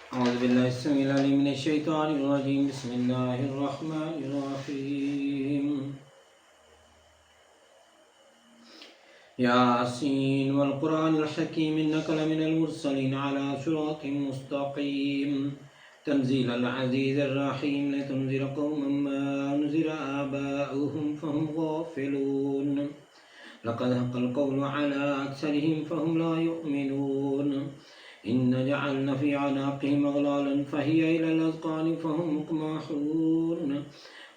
أعوذ بالله السميع العليم من الشيطان الرجيم. بسم الله الرحمن الرحيم. ياسين والقرآن الحكيم إنك لمن المرسلين على صراط مستقيم تنزيل العزيز الرحيم لتنذر قوما ما أنذر آباؤهم فهم غافلون لقد حق القول على أكثرهم فهم لا يؤمنون إن جعلنا في أعناقهم أغلالا فهي إلى الأذقان فهم مقمحون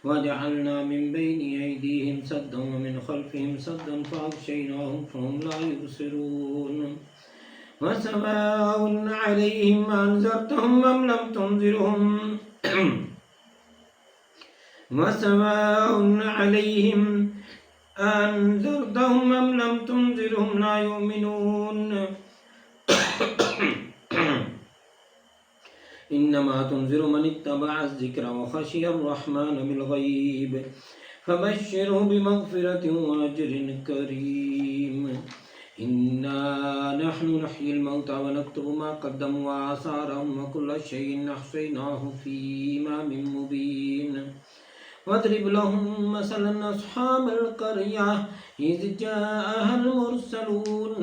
وجعلنا من بين أيديهم سدا ومن خلفهم سدا فأغشيناهم فهم لا يبصرون وسواء عليهم أنذرتهم أم لم تنذرهم وسواء عليهم أنذرتهم أم لم تنذرهم لا يؤمنون إنما تنذر من اتبع الذكر وخشي الرحمن بالغيب فبشره بمغفرة وأجر كريم. إنا نحن نحيي الموتى ونكتب ما قدموا وآثارهم وكل شيء أحصيناه في إمام مبين. واضرب لهم مثلا أصحاب القرية إذ جاءها المرسلون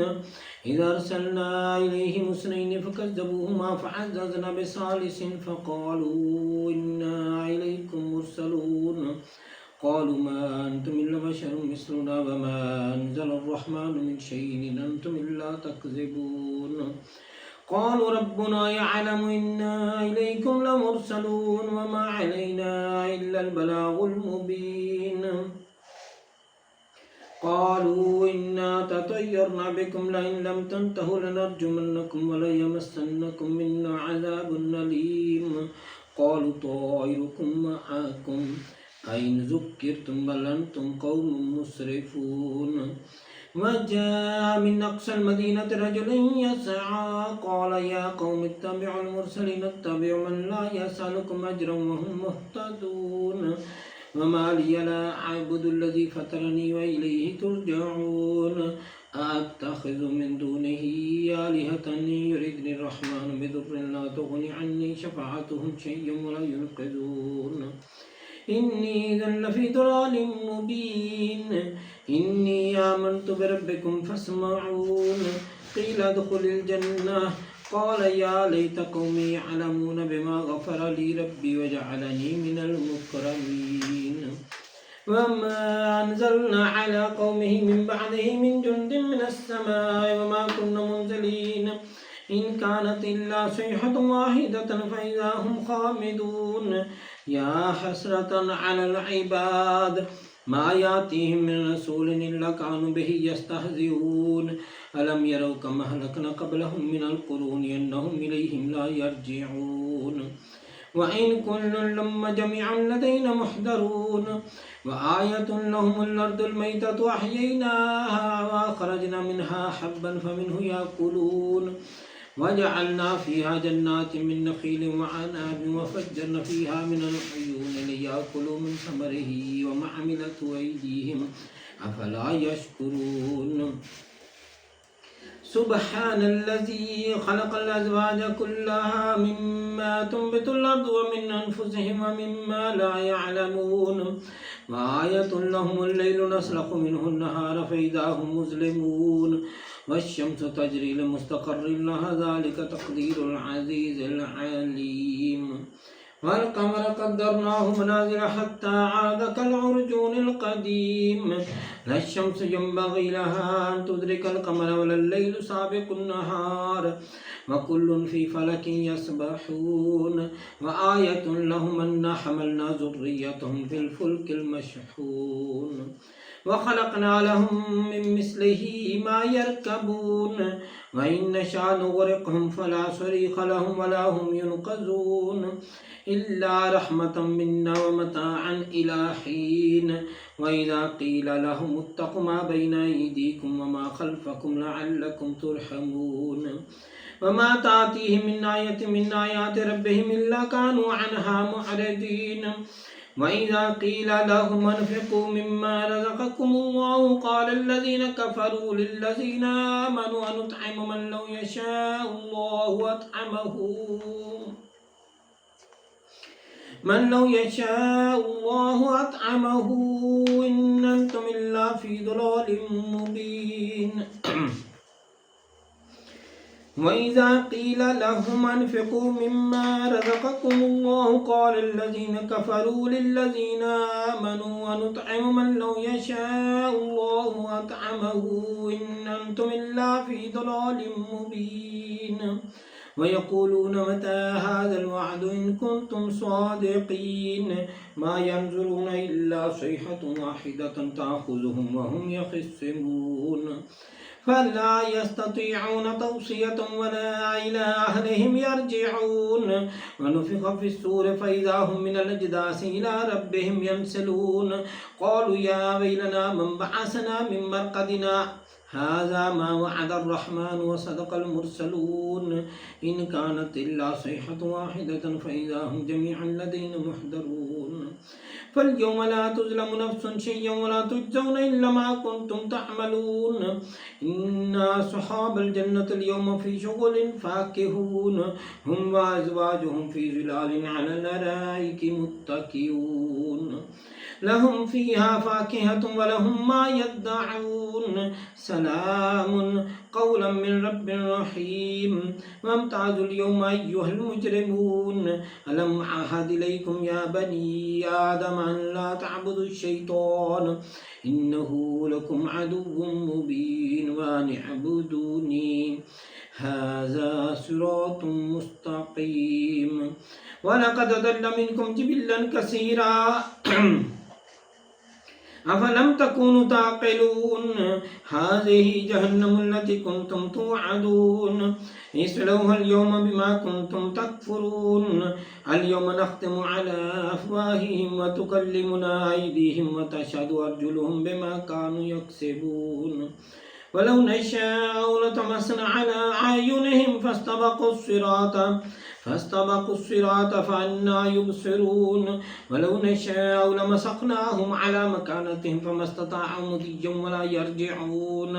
إذ أرسلنا إليهم اثنين فكذبوهما فعززنا بثالث فقالوا إنا إليكم مرسلون قالوا ما أنتم إلا بشر مثلنا وما أنزل الرحمن من شيء إن أنتم إلا تكذبون قالوا ربنا يعلم إنا إليكم لمرسلون وما علينا إلا البلاغ المبين. قالوا إنا تطيرنا بكم لئن لم تنتهوا لنرجمنكم وليمسنكم منا عذاب أليم. قالوا طائركم معكم أئن ذكرتم بل أنتم قوم مسرفون. وجاء من أقصى المدينة رجل يسعى قال يا قوم اتبعوا المرسلين اتبعوا من لا يسألكم أجرا وهم مهتدون وما لي لا أعبد الذي فطرني وإليه ترجعون أتخذ من دونه آلهة يردني الرحمن بضر لا تغني عني شفاعتهم شيئا ولا ينقذون إني إذا لفي ضلال مبين. إني آمنت بربكم فاسمعون قيل ادخل الجنة قال يا ليت قومي يعلمون بما غفر لي ربي وجعلني من المكرمين. وما أنزلنا على قومه من بعده من جند من السماء وما كنا منزلين إن كانت إلا صيحة واحدة فإذا هم خامدون. يا حسرة على العباد ما يأتيهم من رسول إلا كانوا به يستهزئون ألم يروا كما أهلكنا قبلهم من القرون أنهم إليهم لا يرجعون وإن كل لما جميعا لدينا محضرون. وآية لهم الأرض الميتة أحييناها وأخرجنا منها حبا فمنه يأكلون وجعلنا فيها جنات من نخيل وعناب وفجرنا فيها من العيون ليأكلوا من ثمره وما عملته أيديهم أفلا يشكرون. سبحان الذي خلق الأزواج كلها مما تنبت الأرض ومن أنفسهم ومما لا يعلمون. وآية لهم الليل نسلخ منه النهار فإذا هم مظلمون والشمس تجري لمستقر لها ذلك تقدير العزيز العليم. والقمر قدرناه منازل حتى عاد كالعرجون القديم. لا الشمس ينبغي لها أن تدرك القمر ولا الليل سابق النهار وكل في فلك يسبحون. وآية لهم أنا حملنا ذريتهم في الفلك المشحون وخلقنا لهم من مثله ما يركبون وإن نشأ نغرقهم فلا صريخ لهم ولا هم ينقذون إلا رحمة منا ومتاعا إلى حين. وإذا قيل لهم اتقوا ما بين أيديكم وما خلفكم لعلكم ترحمون. وما تأتيهم من آية من آيات ربهم إلا كانوا عنها معرضين. وإذا قيل لهم انفقوا مما رزقكم الله قال الذين كفروا للذين آمنوا أنطعم من لو يشاء الله أطعمه من لو يشاء الله أطعمه إن أنتم إلا في ضلال مبين وإذا قيل لهم أنفقوا مما رزقكم الله قال الذين كفروا للذين آمنوا ونطعم من لو يشاء الله أطعمه إن أنتم إلا في ضلال مبين ويقولون متى هذا الوعد إن كنتم صادقين ما ينظرون إلا صيحة واحدة تأخذهم وهم يخصمون فلا يستطيعون توصية ولا إلى أهلهم يرجعون ونفخ في الصور فإذا هم من الأجداث إلى ربهم ينسلون قالوا يا ويلنا من بعثنا من مرقدنا هذا ما وعد الرحمن وصدق المرسلون إن كانت إلا صيحة واحدة فإذا هم جميعا لدينا محضرون فاليوم لا تظلم نفس شيئا ولا تجزون إلا ما كنتم تعملون إن أصحاب الجنة اليوم في شغل فاكهون هم وأزواجهم في ظلال على الأرائك متكئون لهم فيها فاكهة ولهم ما يدعون سلام قولا من رب رحيم وامتازوا اليوم أيها المجرمون ألم أعهد إليكم يا بني آدم أن لا تعبدوا الشيطان إنه لكم عدو مبين وأن اعبدوني هذا صراط مستقيم ولقد ضل منكم جبلا كثيرا أفلم تكونوا تعقلون هذه جهنم التي كنتم توعدون اصلوها اليوم بما كنتم تكفرون اليوم نختم على أفواههم وتكلمنا أيديهم وتشهد أرجلهم بما كانوا يكسبون ولو نشاء لطمسنا على أعينهم فاستبقوا الصراط فأنا يبصرون ولو نشاء لمسخناهم على مكانتهم فما استطاعوا مضيا ولا يرجعون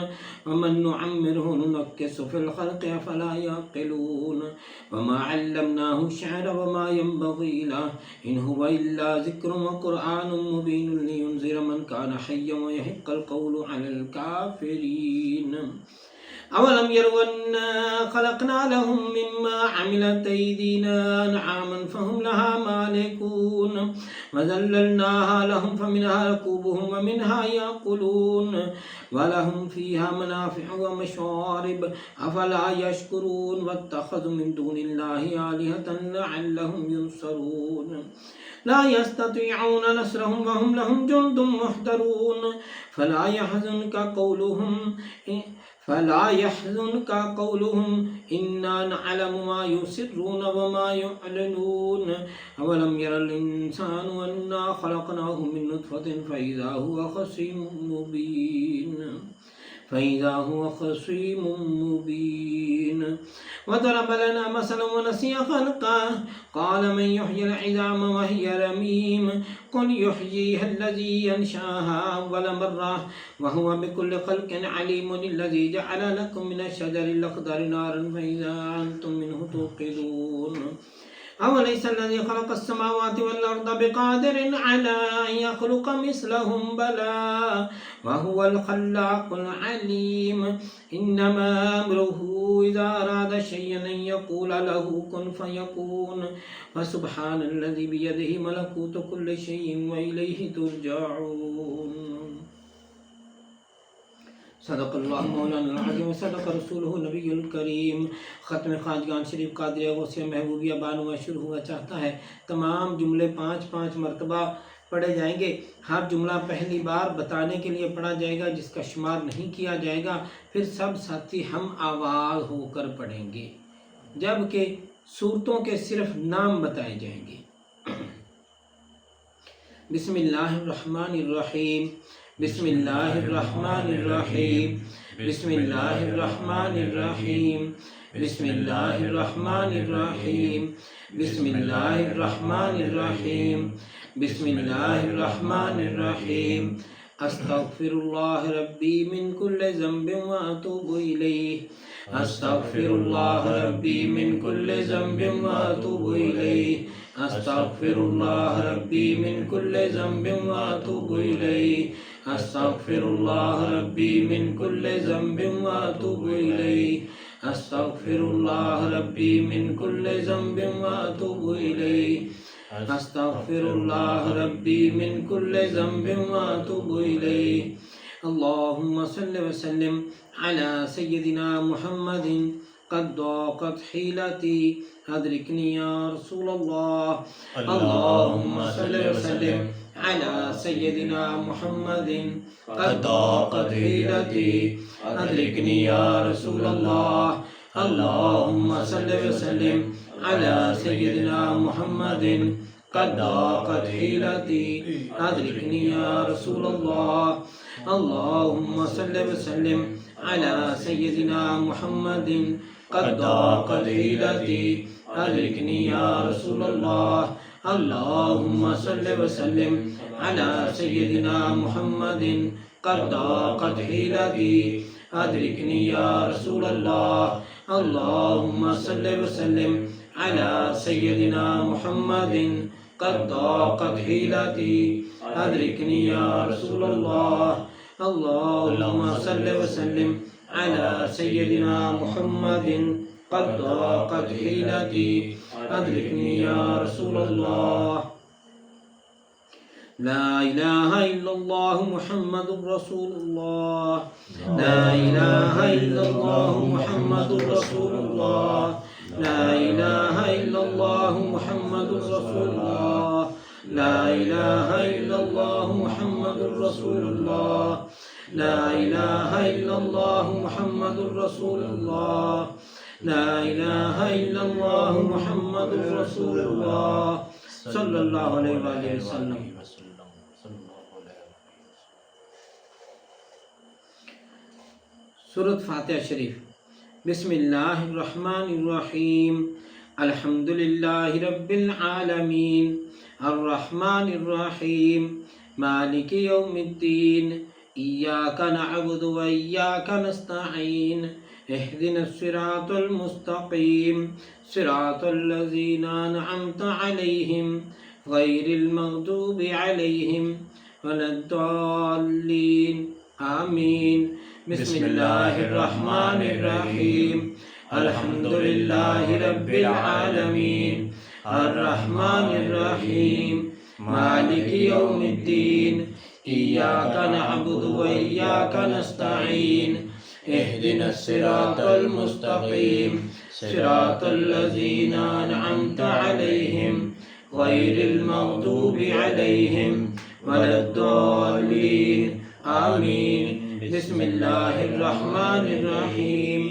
ومن نعمره ننكس في الخلق أفلا يعقلون وما علمناه الشعر وما ينبغي له إن هو إلا ذكر وقرآن مبين لينذر من كان حيا ويحق القول على الكافرين أولم يروا أنا خلقنا لهم مما عملت أيدينا أنعاما فهم لها مالكون وذللناها لهم فمنها ركوبهم ومنها يأكلون ولهم فيها منافع ومشارب أفلا يشكرون واتخذوا من دون الله آلهة لعلهم ينصرون لا يستطيعون نصرهم وهم لهم جند محضرون فلا يحزنك قولهم إنا نعلم ما يسرون وما يعلنون أولم ير الإنسان أنا خلقناه من نطفة فإذا هو خصيم مبين وضرب لنا مثلا ونسي خلقه قال من يحيي العظام وهي رميم قل يحييها الذي ينشاها أول مرة وهو بكل خلق عليم الذي جعل لكم من الشجر الأخضر نارا فإذا أنتم منه توقدون أوليس الذي خلق السماوات والأرض بقادر على أن يخلق مثلهم بلى وهو الخلاق العليم إنما أمره إذا أراد شيئا أن يقول له كن فيكون فسبحان الذي بيده ملكوت كل شيء وإليه ترجعون صدق اللہ مولانا العظیم صدق رسولہ نبی الکریم. ختم خواجگان شریف قادریہ غوثیہ محبوبیہ بانواں شروع ہوا چاہتا ہے. تمام جملے 5 مرتبہ پڑھے جائیں گے. ہر جملہ پہلی بار بتانے کے لیے پڑھا جائے گا جس کا شمار نہیں کیا جائے گا. پھر سب ساتھی ہم آواز ہو کر پڑھیں گے جبکہ صورتوں کے صرف نام بتائے جائیں گے. بسم اللہ الرحمن الرحیم. بسم اللہ الرحمن الرحیم. بسم اللہ الرحمن الرحیم. بسم اللہ الرحمن الرحیم. بسم اللہ الرحمن الرحیم. بسم اللہ الرحمن الرحیم. استغفر اللہ ربی من کل ذنب واتوب الیہ. أستغفر الله ربي من كل ذنب وأتوب إليه أستغفر الله ربي من كل ذنب وأتوب إليه أستغفر الله ربي من كل ذنب وأتوب إليه أستغفر الله ربي من كل ذنب وأتوب إليه أستغفر الله ربي من كل ذنب وأتوب إليه اللهم صل وسلم على سيدنا محمد قد ضاقت حيلتي أدركني يا رسول الله اللهم صل وسلم على سيدنا محمد قد ضاقت حيلتي أدركني يا رسول الله اللهم صل وسلم على سيدنا محمد قد ضاقت حيلتي أدركني يا رسول الله اللهم صل وسلم على سيدنا محمد قد ضاقت حيلتي أدركني يا رسول الله اللهم صل وسلم على سيدنا محمد قد ضاقت حيلتي أدركني يا رسول الله اللهم صل وسلم على سيدنا محمد قد ضاقت حيلتي أدركني يا رسول الله اللهم صل وسلم على سيدنا محمد قد ضاقت حيلتي أدركني يا رسول الله لا إله إلا الله محمد رسول الله لا إله إلا الله محمد رسول الله لا إله إلا الله محمد رسول الله لا إله إلا الله محمد رسول الله لا إله إلا الله محمد رسول الله لا إله إلا الله محمد رسول الله صلى الله عليه وآله وسلم سورة فاتحة شريف بسم الله الرحمن الرحيم الحمد لله رب العالمين الرحمن الرحيم مالك يوم الدين إياك نعبد وإياك نستعين اهدنا الصراط المستقيم صراط الذين أنعمت عليهم غير المغضوب عليهم ولا الضالين آمين بسم الله الرحمن الرحيم الحمد لله رب العالمين الرحمن الرحيم مالك يوم الدين إياك نعبد وإياك نستعين اهدنا الصراط المستقيم صراط الذين أنعمت عليهم غير المغضوب عليهم ولا الضالين آمين بسم الله الرحمن الرحيم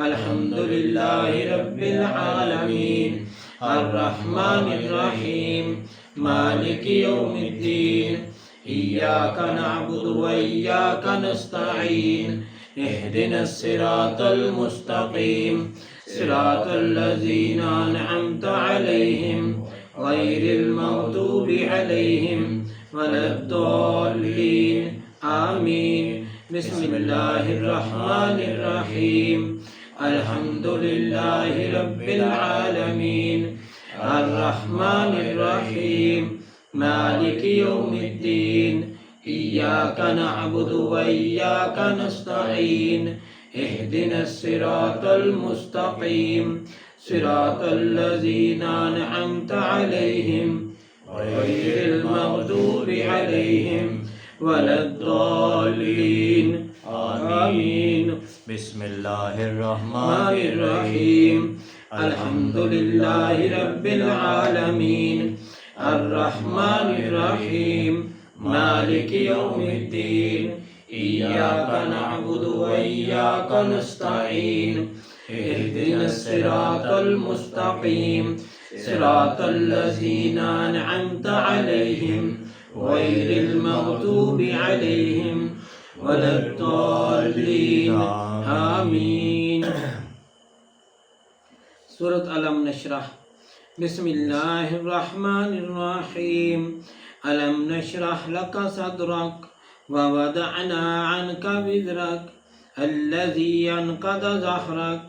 الحمد لله رب العالمين الرحمن الرحيم مالك يوم الدين إياك نعبد وإياك نستعين اهدنا الصراط المستقيم صراط الذين أنعمت عليهم غير المغضوب عليهم ولا الضالين آمين بسم الله الرحمن الرحيم الحمد لله رب العالمين الرحمن الرحيم مالك يوم الدين إياك نعبد وإياك نستعين اهدنا الصراط المستقيم صراط الذين أنعمت عليهم غير المغضوب عليهم ولا الضالين آمين بسم الله الرحمن الرحيم الحمد لله رب العالمين الرحمن الرحيم مالك يوم الدين إياك نعبد وإياك نستعين اهدنا الصراط المستقيم صراط الذين أنعمت عليهم غير المغضوب عليهم ولا الضالين آمين سورة ألم نشرح بسم الله الرحمن الرحيم ألم نشرح لك صدرك ووضعنا عنك وزرك الذي أنقض ظهرك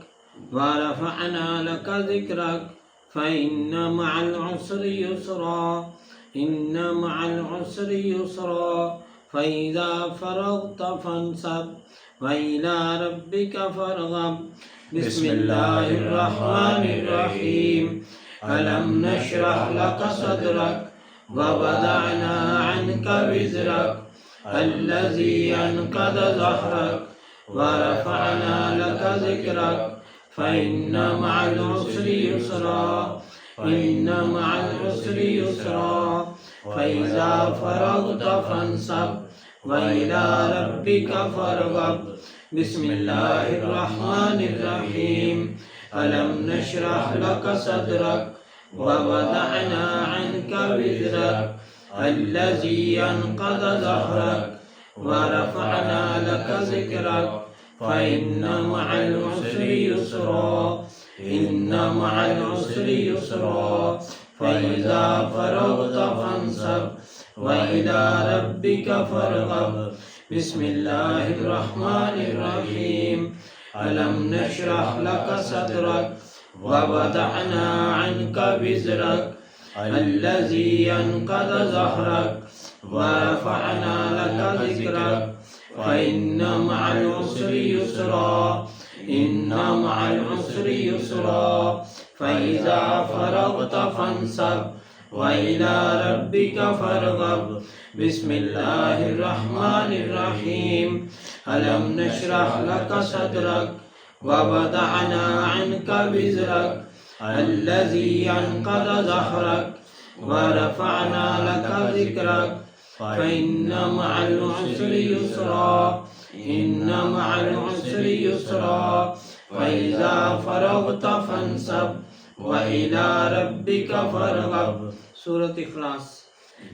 ورفعنا لك ذكرك فإن مع العسر يسرا إن مع العسر يسرا فإذا فرغت فانصب وإلى ربك فارغب بسم الله الرحمن الرحيم ألم نشرح لك صدرك ووضعنا عنك وزرك الذي أنقض ظهرك ورفعنا لك ذكرك فإن مع العسر يسرا إن مع العسر يسرا فإذا فرغت فانصب وإلى ربك فارغب بسم الله الرحمن الرحيم ألم نشرح لك صدرك ووضعنا عنك وزرك الذي أنقض ظهرك ورفعنا لك ذكرك فإن مع العسر يسرا إن مع العسر يسرا فإذا فرغت فانصب وإلى ربك فارغب بسم الله الرحمن الرحيم ألم نشرح لك صدرك ووضعنا عنك وزرك الذي أنقض ظهرك ورفعنا لك ذكرك فإن مع العسر يسرا إن مع العسر يسرا فإذا فرغت فانصب وإلى ربك فارغب بسم الله الرحمن الرحيم ألم نشرح لك صدرك ووضعنا عنك وزرك الذي أنقض ظهرك ورفعنا لك ذكرك فإن مع العسر يسرا إن مع العسر يسرا فإذا فرغت فانصب وإلى ربك فارغب سورة إخلاص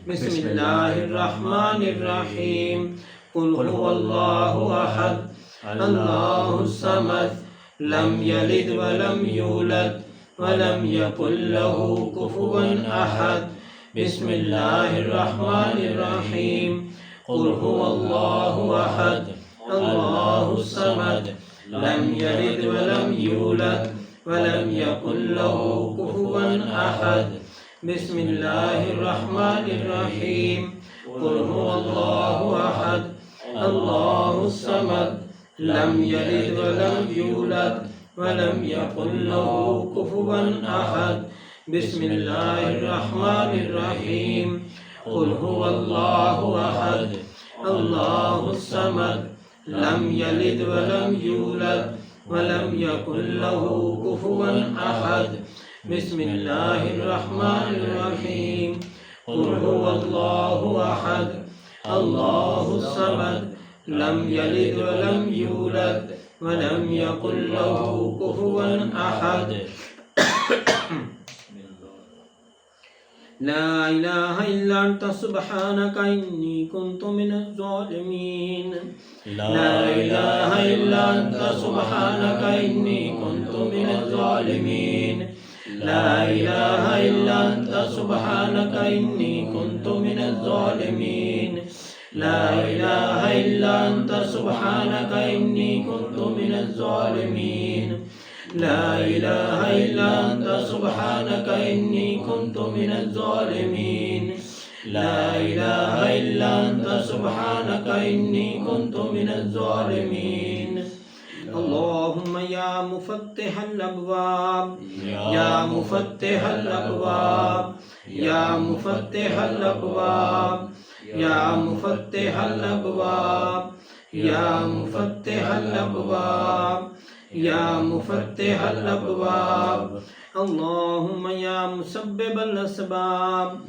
بسم الله الرحمن الرحيم قل هو الله أحد الله الصمد لم يلد ولم يولد ولم يكن له كفوا أحد بسم الله الرحمن الرحيم قل هو الله أحد الله الصمد لم يلد ولم يولد ولم يكن له كفوا أحد بسم الله الرحمن الرحيم قل هو الله أحد الله الصمد لم يلد ولم يولد ولم يكن له كفوا أحد بسم الله الرحمن الرحيم قل هو الله أحد الله الصمد لم يلد ولم يولد ولم يكن له كفوا أحد بسم الله الرحمن الرحيم قل هو الله أحد الله الصمد لم يلد ولم يولد ولم يكن له كفوا أحد لا إله إلا أنت سبحانك إني كنت من الظالمين لا إله إلا أنت سبحانك إني كنت من الظالمين لا إله إلا أنت سبحانك إني كنت من الظالمين لا إله إلا أنت سبحانك إني كنت من الظالمين لا إله إلا أنت سبحانك إني كنت من الظالمين لا إله إلا أنت سبحانك إني كنت من الظالمين اللهم يا مفتح الأبواب يا مفتح الأبواب يا مفتح الأبواب يا مفتح الأبواب يا مفتح الأبواب يا مفتح الأبواب اللهم يا مسبب الأسباب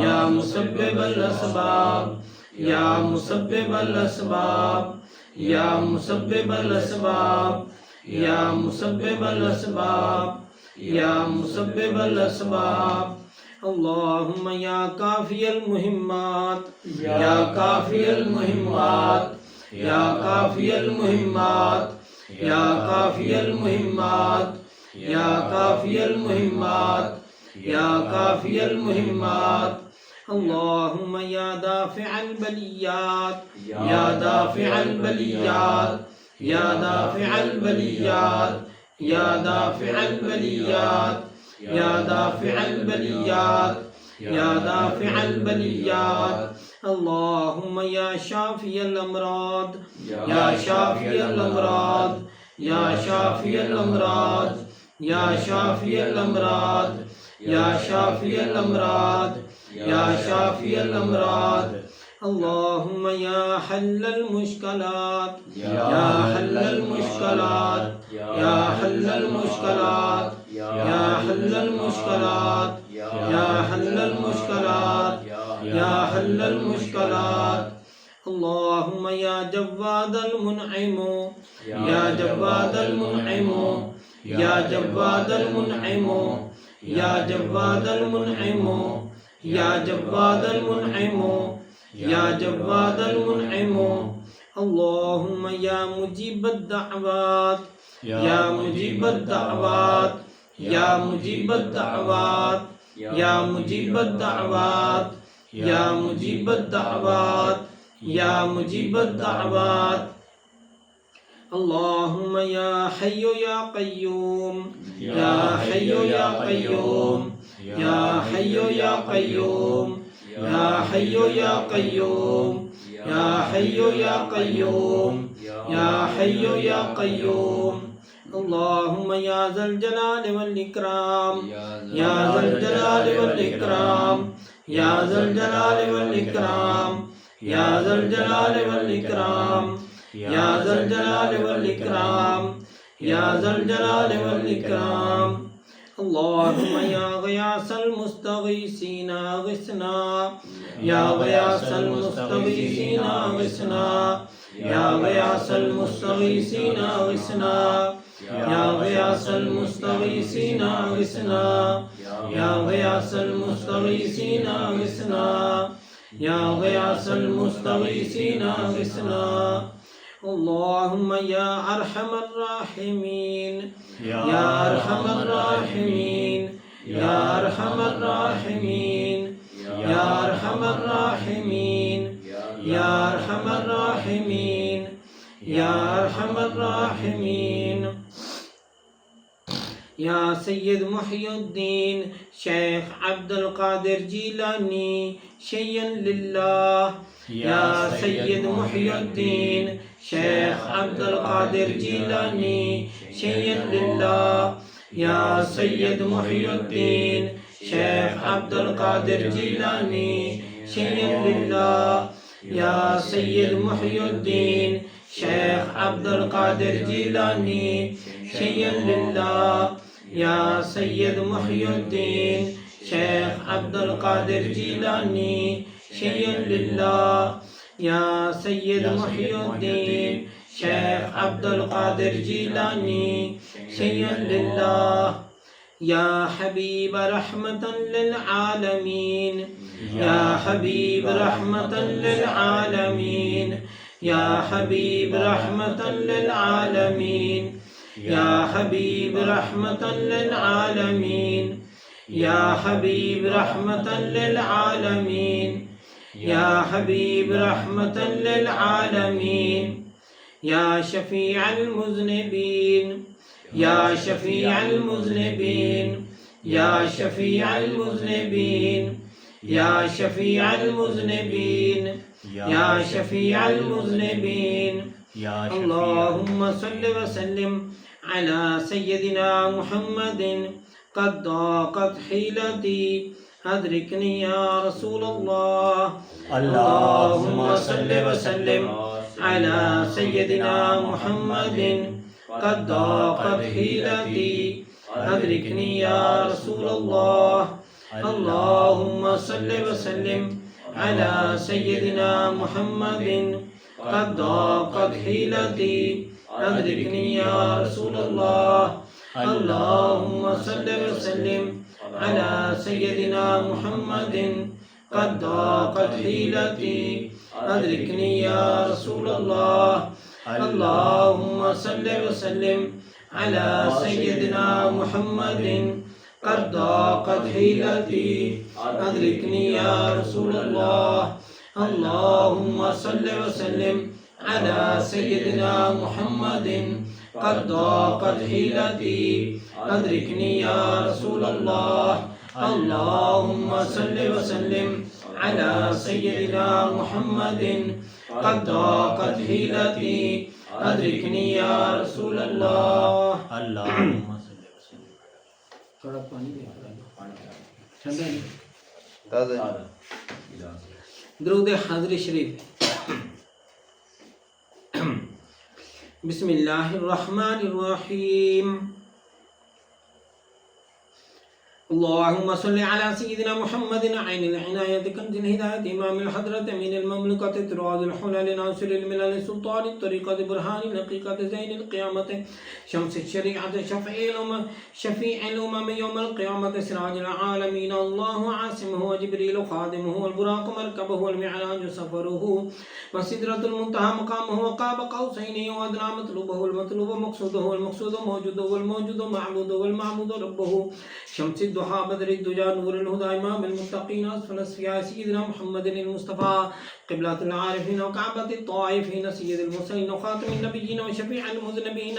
يا مسبب الأسباب يا مسبب الأسباب يا مسبب الأسباب يا مسبب الأسباب يا مسبب الأسباب اللهم يا كافي المهمات يا كافي المهمات يا كافي المهمات يا كافي المهمات يا كافي المهمات يا كافي المهمات اللهم يا دافع البليات يا دافع البليات يا دافع البليات يا دافع البليات يا دافع البليات يا دافع البليات اللهم يا شافي الأمراض يا شافي الأمراض يا شافي الأمراض يا شافي الأمراض يا شافي الأمراض يا شافي الأمراض اللهم يا حل المشكلات يا حل المشكلات يا حل المشكلات يا حل المشكلات يا حل المشكلات يا حل المشكلات اللهم يا جواد المنعم يا جواد المنعم يا جواد المنعم يا جواد المنعم يا جواد المنعم يا جواد المنعم اللهم يا مجيب الدعوات يا مجيب الدعوات يا مجيب الدعوات يا مجيب الدعوات يا مجيب الدعوات يا مجيب الدعوات اللهم يا حي يا قيوم يا حي يا قيوم يا حي يا قيوم يا حي يا قيوم يا حي يا قيوم يا حي يا قيوم اللهم يا ذا الجلال والإكرام يا ذا الجلال والإكرام يا ذا الجلال والإكرام يا ذا الجلال والإكرام يا ذا الجلال والإكرام يا ذا الجلال والإكرام اللهم يا غياث المستغيثين أغثنا يا غياث المستغيثين أغثنا يا غياث المستغيثين أغثنا يا غياث المستغيثين أغثنا يا غياث المستغيثين أغثنا يا غياث المستغيثين أغثنا اللهم يا أرحم الراحمين يا أرحم الراحمين يا أرحم الراحمين يا أرحم الراحمين يا أرحم الراحمين يا أرحم الراحمين يا سيد محي الدين شيخ عبد القادر جيلاني شيئا لله يا سيد محي الدين شيخ عبد القادر جيلاني شيئا لله يا سيد محي الدين شيخ عبد القادر جيلاني شيئا لله يا سيد محي الدين شيخ عبد القادر جيلاني شيئا لله يا سيد محي الدين شيخ عبد القادر جيلاني شيئا لله يا سيد محي الدين شيخ عبد القادر جيلاني شيئا لله يا حبيب رحمة للعالمين يا حبيب رحمة للعالمين يا حبيب رحمة للعالمين يا حبيب رحمة للعالمين يا حبيب رحمة للعالمين يا حبيب رحمة للعالمين يا شفيع المذنبين يا شفيع المذنبين يا شفيع المذنبين يا شفيع المذنبين يا شفيع المذنبين اللهم صل وسلم على سيدنا محمد قد ضاقت حيلتي أدركني يا رسول الله اللهم صل وسلم على سيدنا محمد قد ضاقت حيلتي أدركني يا رسول الله اللهم صل وسلم على سيدنا محمد قد ضاقت حيلتي أدركني يا رسول الله اللهم صل وسلم على سيدنا محمد قد ضاقت حيلتي أدركني يا رسول الله اللهم صل وسلم على سيدنا محمد قد ضاقت حيلتي أدركني يا رسول الله اللهم صل وسلم على سيدنا محمد قد ضاقت حيلتي أدركني يا رسول الله اللهم صل وسلم على سيدنا محمد قد ضاقت حيلتي أدركني يا رسول الله اللهم صل وسلم. تھوڑا پانی دے ٹھنڈا نہیں درود حاضر شریف. بسم اللہ الرحمن الرحیم. اللهم صل على سيدنا محمد عين العناية كنز الهداية إمام الحضرة من المملكة طراز الحلال ناصر الملل سلطان الطريقة برهان الحقيقة زين القيامة شمس الشريعة شفيع الأمم يوم القيامة سراج العالمين الله عاصمه وجبريل خادمه والبراق مركبه والمعراج سفره وسدرة المنتهى مقامه وقاب قوسين وأدنى مطلوبه المطلوب مقصوده والمقصود موجوده والموجود معبوده والمعبود ربه شمس الضحى بدر الدجى نور الهدى إمام المتقين أسفل أسفياء سيدنا محمد المصطفى قبلة العارفين وكعبة الطائفين سيد المرسلين وخاتم النبيين وشفيع المذنبين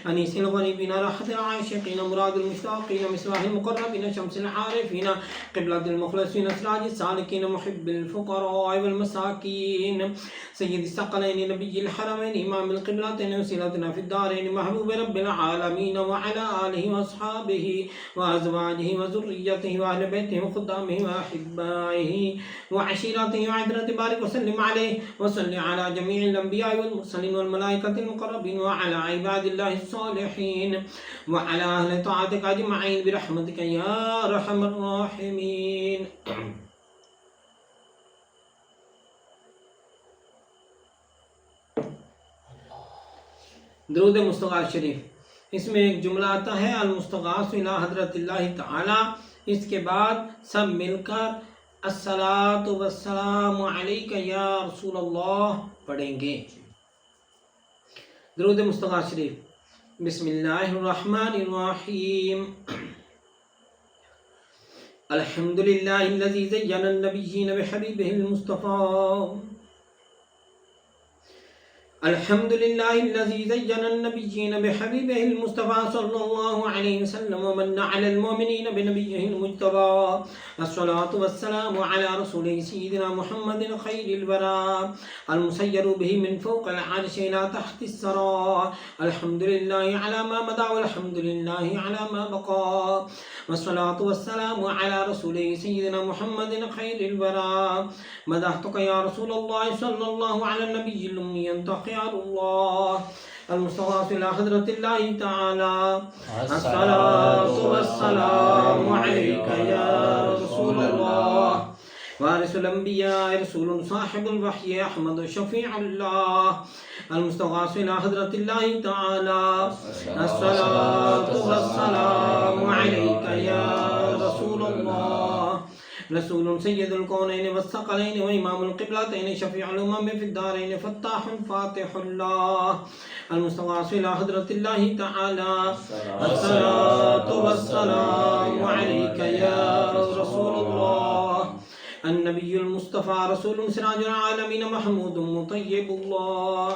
أنيس الغريبين راحة العاشقين مراد المشتاقين مصباح المقربين شمس العارفين قبلة المخلصين سراج السالكين محب الفقراء والمساكين سيد الثقلين نبي الحرمين إمام القبلتين وسيلتنا في الدارين محبوب رب العالمين وعلى آله وأصحابه وأزواجه وذريته وأهل بيته وخدامه وأحبائه وعشيرته وعترة بارك وسلم عليه وصل على جميع الأنبياء والمرسلين والملائكة المقربين وعلى عباد الله الصالحين وعلى أهل طاعتك أجمعين برحمتك يا أرحم الراحمين. درود مستغاث شریف. اس میں ایک جملہ آتا ہے المستغاث الی حضرت اللہ تعالی. اس کے بعد سب مل کر الصلاۃ والسلام علیک یا رسول اللہ پڑھیں گے. درود مستغاث شریف. بسم اللہ الرحمن الرحیم. الحمد للہ الذی زین النبیین بحبیبہ المصطفى. الحمد لله الذي زين النبيين بحبيبه المصطفى صلى الله عليه وسلم ومن على المؤمنين بنبيه المجتبى. الصلاة والسلام على رسوله سيدنا محمد خير الورى المسير به من فوق العرش إلى تحت الثرى. الحمد لله على ما مضى والحمد لله على ما بقى. والصلاة والسلام على رسوله سيدنا محمد خير الورى. مدحتك يا رسول الله صلى الله على النبي الأمي أنت خيار الله المستغاث إلى حضرة الله تعالى. الصلاة والسلام عليك يا رسول الله وارث الأنبياء رسول صاحب الوحي أحمد شفيع الله المستغاث إلى حضرة الله تعالى. الصلاة والسلام عليك يا رسول الله رسول سيد الكونين والثقلين وإمام القبلتين شفيع الأمم في الدارين فتاح فاتح الله المستغاث إلى حضرة الله تعالى. الصلاة والسلام عليك يا رسول الله النبي المصطفى رسول سراج العالمين محمود مطيب الله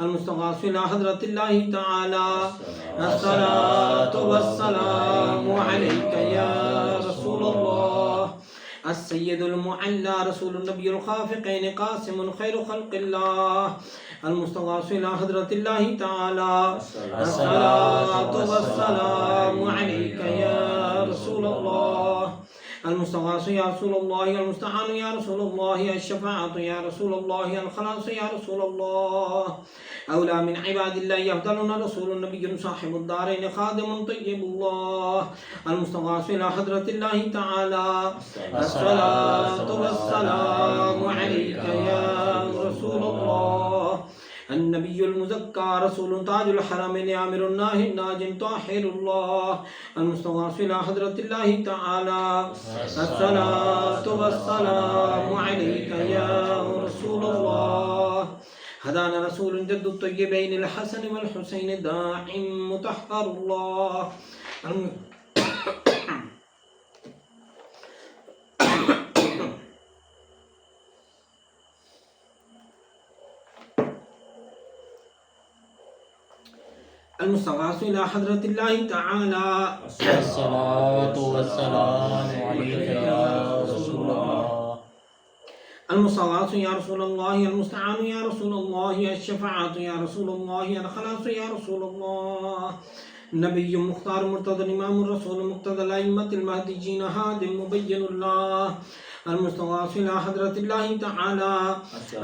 المستغاث إلى حضرة الله تعالى. الصلاة والسلام عليك يا رسول الله السيد المعلى رسول النبي الخافقين قاسم خير خلق الله المستغاث إلى حضرة الله تعالى. الصلاة والسلام عليك يا رسول الله المستغاث يا رسول الله المستعان يا رسول الله الشفاعة يا رسول الله الخلاص يا رسول الله أولى من عباد الله أفضلنا رسول النبي صاحب الدارين خادم طيب الله المستغاث إلى حضرة الله تعالى. الصلاة والسلام عليك يا رسول الله النبي المزكى رسول تاج الحرمين آمر الناهي الناجم طاهر الله المستغاث إلى حضرة الله تعالى. الصلاة والسلام عليك يا رسول الله هدانا رسول جد الطيبين الحسن والحسين داعم مطهر الله المستغاث إلى حضرة الله تعالى الصلاة والسلام عليك يا رسول الله. المستغاث يا رسول الله، المستعان يا رسول الله، الشفاعة يا رسول الله، الخلاص يا رسول الله. نبي مختار مرتضى إمام الرسول مقتدى الأئمة المهديين هاد مبين الله. المستغاث إلى حضرة الله تعالى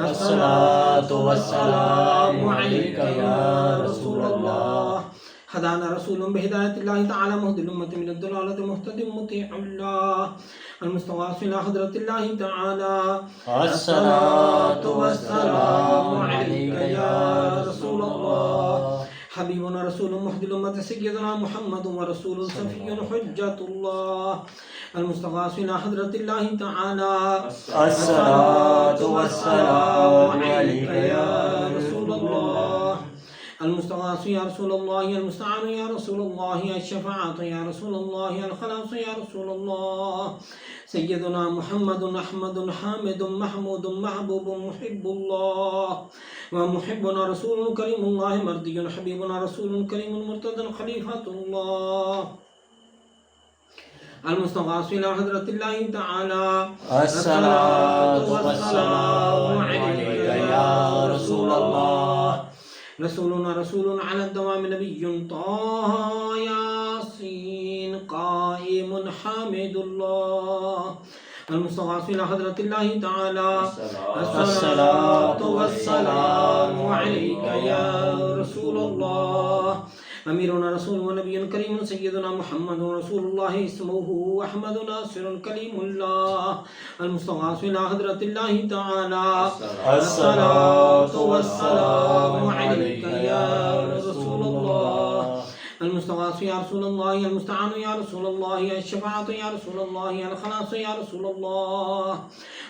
الصلاة والسلام عليك يا رسول الله. هدانا رسول بهداية الله تعالى مهدي الأمة من الضلالة مهتد مطيع الله. المستغاث إلى حضرة الله تعالى الصلاة والسلام عليك يا رسول الله. حبيبنا رسول مهدي الأمة سيدنا محمد ورسول صفي حجة الله. المستغاث إلى حضرة الله تعالى الصلاة والسلام عليك يا رسول الله. المستغاث يا رسول الله، المستعان يا رسول الله، الشفاعة يا رسول الله، الخلاص يا رسول الله. سيدنا محمد أحمد حامد محمود محبوب محب الله. ومحبنا رسول كريم الله مرضي، حبيبنا رسول كريم مرتضى خليفة الله. المستغاث إلى حضرة الله تعالى الصلاة والسلام عليك يا رسول الله. رسولنا رسول على الدوام نبي طه ياسين قائم حامد الله. المستغاث إلى حضرة الله تعالى الصلاة والسلام عليك يا رسول الله. أميرنا رسول ونبي كريم سيدنا محمد رسول الله اسمه أحمد ناصر كليم الله. المستغاث إلى حضرة الله تعالى الصلاة والسلام عليك يا رسول الله. المستغاث يا رسول الله، المستعان يا رسول الله، الشفاعة يا رسول الله، الخلاص يا رسول الله.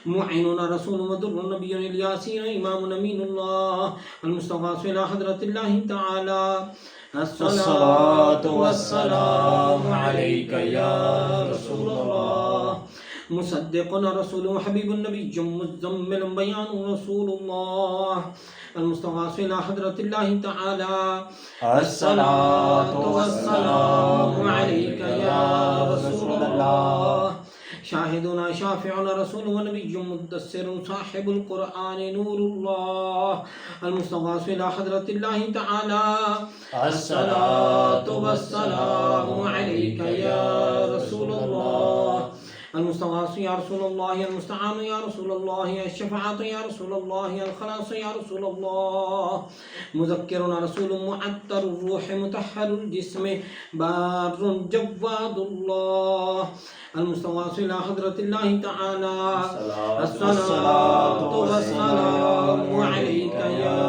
معيننا رسول مدر نبي الياسين إمام أمين الله. المستغاث إلى حضرة الله تعالى الصلاة والسلام عليك يا رسول الله. مصدقنا رسول حبيب النبي مزمل بيان رسول الله. المستغاث إلى حضرة الله تعالى الصلاة والسلام عليك يا رسول الله. شاهدنا شافعنا رسول ونبي مدثر صاحب القرآن نور الله. المستغاث إلى حضرة الله تعالى الصلاة والسلام عليك يا رسول الله. المستغاث يا رسول الله، المستعان يا رسول الله، الشفاعة يا رسول الله، الخلاص يا رسول الله. مذكرنا رسول معطر الروح مطهر الجسم بار جواد الله. المستغاث إلى حضرة الله تعالى الصلاة والسلام عليك يا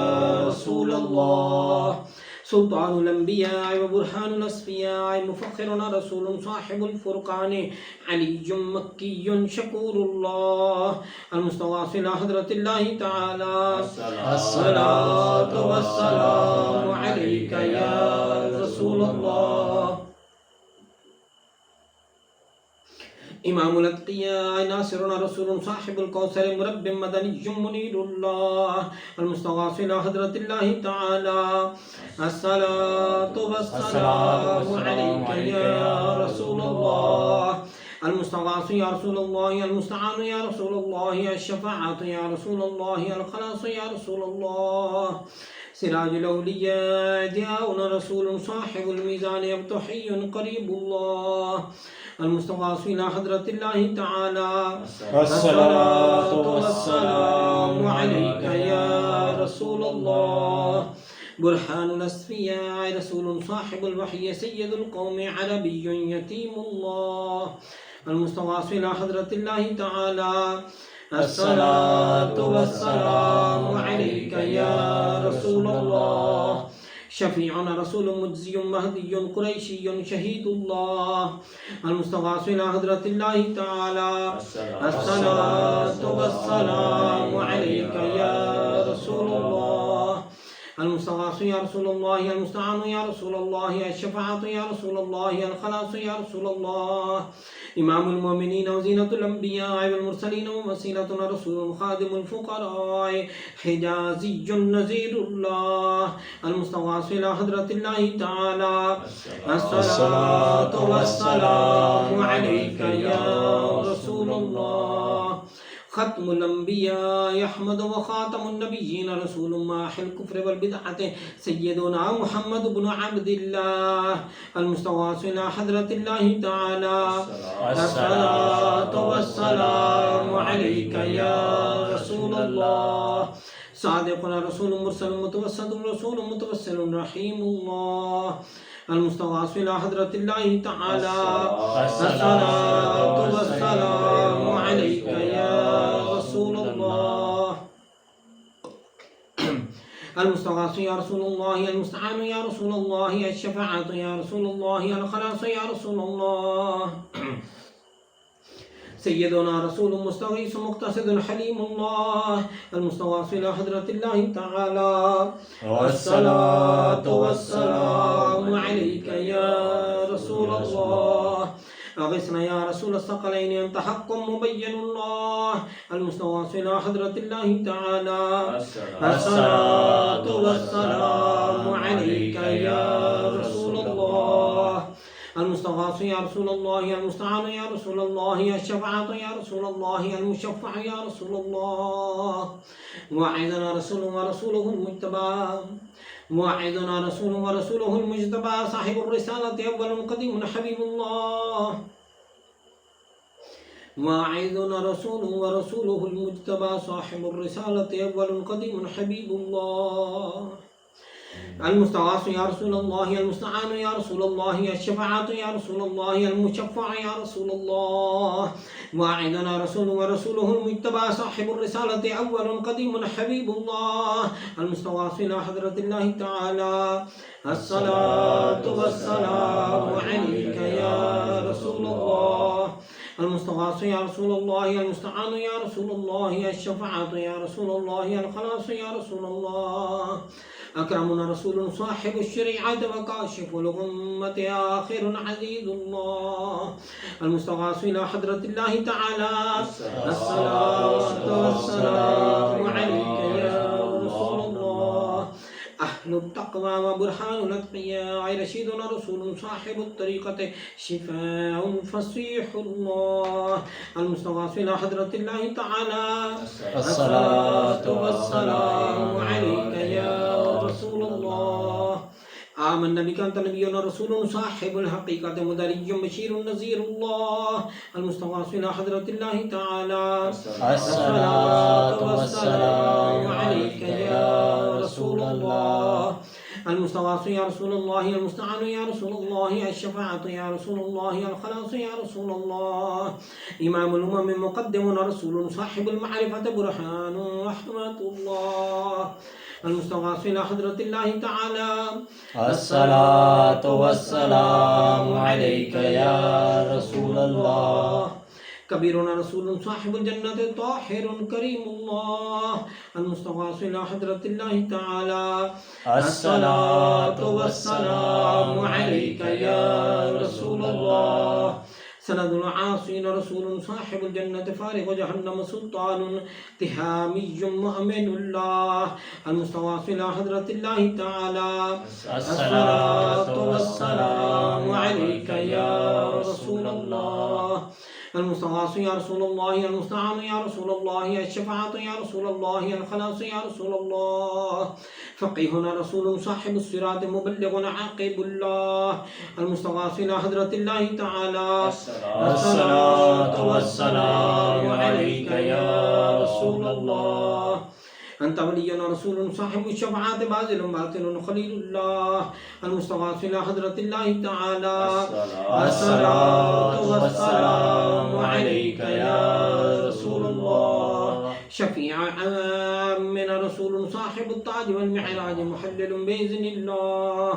رسول الله. سلطان الأنبياء وبرهان الأصفياء مفخرنا رسول صاحب الفرقان علي مكي شكور الله. المستغاث إلى حضرة الله تعالى الصلاة والسلام عليك يا رسول الله. إمام الأتقياء ناصرنا رسول صاحب الكوثر مرب مدني منير الله. المستغاث إلى حضرة الله تعالى الصلاة والسلام عليك يا رسول الله. المستغاث يا رسول الله، المستعان يا رسول الله، الشفاعة يا رسول الله، الخلاص يا رسول الله. سراج الأولياء ضياؤنا رسول صاحب الميزان يبتحي قريب الله. المستغاث إلى حضرة الله تعالى الصلاة والسلام عليك يا رسول الله. برهان الأصفياء رسول صاحب الوحي سيد القوم عربي يتيم الله. المستغاث إلى حضرة الله تعالى الصلاة والسلام عليك يا رسول الله. شفيعنا رسول مجزي مهدي قريشي شهيد الله. المستغاث إلى حضرة الله تعالى الصلاة والسلام عليك يا رسول الله. المستغاث يا رسول الله، المستعان يا رسول الله، الشفاعة يا رسول الله، الخلاص يا رسول الله. إمام المؤمنين وزينة الأنبياء والمرسلين ووسيلتنا رسول خادم الفقراء حجازي نذير الله المستغاث إلى حضرة الله تعالى. الصلاة والسلام عليك يا رسول الله. ختم الأنبياء أحمد وخاتم النبيين رسول ماحي الكفر والبدعة سيدنا محمد بن عبد الله المستغاث إلى حضرة الله تعالى. الصلاة والسلام عليك يا رسول الله. صادقنا رسول مرسل متوسط رسول متوسل رحيم الله المستغاث إلى حضرة الله تعالى. الصلاة والسلام عليك يا رسول الله. المستغاث يا رسول الله، المستعان يا رسول الله، الشفاعة يا رسول الله، الخلاص يا رسول الله. سيدنا رسول مستغيث مقتصد حليم الله المستغاث إلى حضرة الله تعالى. والصلاة والسلام عليك يا رسول الله. أغثنا يا رسول الثقلين أنت حق مبين الله المستغاث إلى حضرة الله تعالى. الصلاة والسلام عليك يا رسول الله. المستغاث يا رسول الله، المستعان يا رسول الله، الشفاعة يا رسول الله، المشفع يا رسول الله. موعدنا رسول ورسوله المجتبى، موعدنا رسول ورسوله المجتبى صاحب الرسالة أول قديم حبيب الله. موعدنا رسول ورسوله المجتبى صاحب الرسالة أول قديم حبيب الله. المستغاث يا رسول الله، المستعان يا رسول الله، الشفاعة يا رسول الله، المشفع يا رسول الله. واعدنا رسول ورسوله المجتبى صاحب الرسالة أول قديم حبيب الله المستغاث إلى حضرة الله تعالى. الصلاة والسلام عليك يا رسول الله. المستغاث يا رسول الله، المستعان يا رسول الله، الشفاعة يا رسول الله، الخلاص يا رسول الله. أكرمنا رسول صاحب الشريعة وكاشف الغمة آخر عزيز الله المستغاث إلى حضرة الله تعالى. الصلاة والسلام عليك يا رسول الله. أهل التقوى وبرهان الأتقياء رشيدنا رسول صاحب الطريقة شفاء فصيح الله المستغاث إلى حضرة الله تعالى. الصلاة والسلام عليك يا رسول الله. آمنا بك أنت نبينا رسول صاحب الحقيقة مدرج بشير نذير الله المستغاث إلى حضرة الله تعالى. الصلاة والسلام عليك يا رسول الله. المستغاث يا رسول الله، المستعان يا رسول الله، الشفاعة يا رسول الله، الخلاص يا رسول الله. إمام الأمم مقدم رسول صاحب المعرفة برهان رحمة الله المستغاث إلى حضرة الله تعالى. الصلاة والسلام عليك يا رسول الله. كبيرنا رسول صاحب الجنة طاهر كريم الله المستغاث إلى حضرة الله تعالى. الصلاة والسلام عليك يا رسول الله. سند العاصين رسول صاحب الجنة فارغ جهنم سلطان تهامي مؤمن الله المستغاث إلى حضرة الله تعالى. الصلاة والسلام عليك يا رسول الله. المستغاث يا رسول الله، المستعان يا رسول الله، الشفاعة يا رسول الله، الخلاص يا رسول الله. فقيهنا رسول صاحب الصراط مبلغ عاقب الله المستغاث إلى حضرة الله تعالى. الصلاة والسلام عليك يا رسول الله. أنت ولينا رسول صاحب الشفاعة باذل باطن خليل الله المستغاث إلى حضرة الله تعالى. الصلاة والسلام عليك يا رسول الله. شفيع عامنا رسول صاحب التاج والمعراج محلل بإذن الله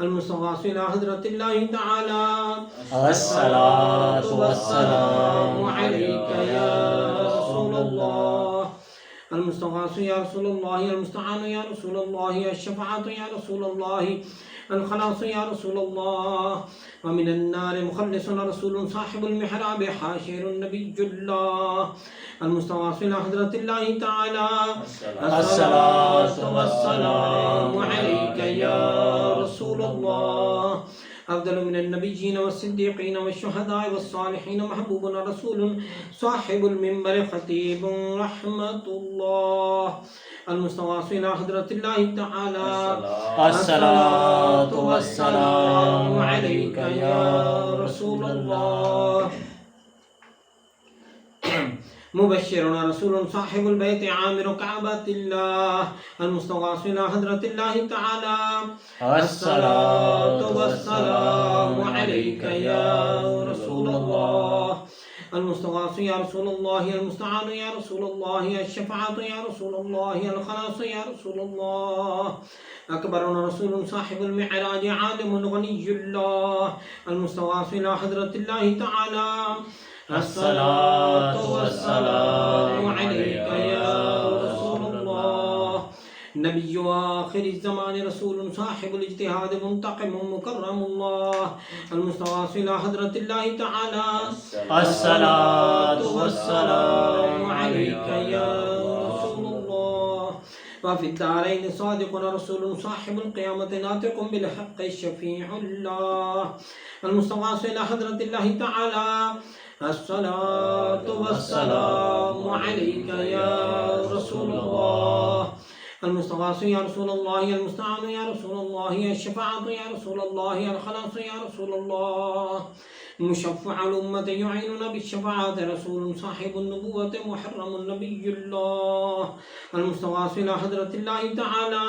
المستغاث إلى حضرة الله تعالى. الصلاة والسلام عليك يا رسول الله. المستغاث يا رسول الله، المستعان يا رسول الله، الشفاعة يا رسول الله، الخلاص يا رسول الله. ومن النار مخلص رسول صاحب المحراب حاشر نبي الله، المستغاث إلى حضرة الله تعالى. الصلاة والسلام عليك يا رسول الله. أفضل من النبيين والصديقين والشهداء والصالحين محبوبنا رسول صاحب المنبر خطيب رحمة الله، المستغاث إلى حضرة الله تعالى. الصلاة والسلام عليك يا رسول الله. مبشرنا رسول صاحب البيت عامر كعبة الله، المستغاث إلى حضرة الله تعالى. الصلاة والسلام عليك يا رسول الله. المستغاث يا رسول الله، المستعان يا رسول الله، الشفاعة يا رسول الله، الخلاص يا رسول الله. أكبرنا رسول صاحب المعراج عالم غني الله، المستغاث إلى حضرة الله تعالى. الصلاة والسلام عليك يا رسول الله. نبي آخر الزمان رسول صاحب الاجتهاد منتقم مكرم الله، المستغاث إلى حضرة الله تعالى. الصلاة والسلام عليك يا رسول الله. وفي الدارين صادقنا رسول صاحب القيامة ناطق بالحق الشفيع الله، المستغاث إلى حضرة الله تعالى. الصلاة والسلام عليك يا رسول الله. المستغاث يا رسول الله، المستعان يا رسول الله، الشفاعة يا رسول الله، الخلاص يا رسول الله. مشفع الأمة يعيننا بالشفاعة رسول صاحب النبوة محرم النبي الله، المستغاث إلى حضرة الله تعالى.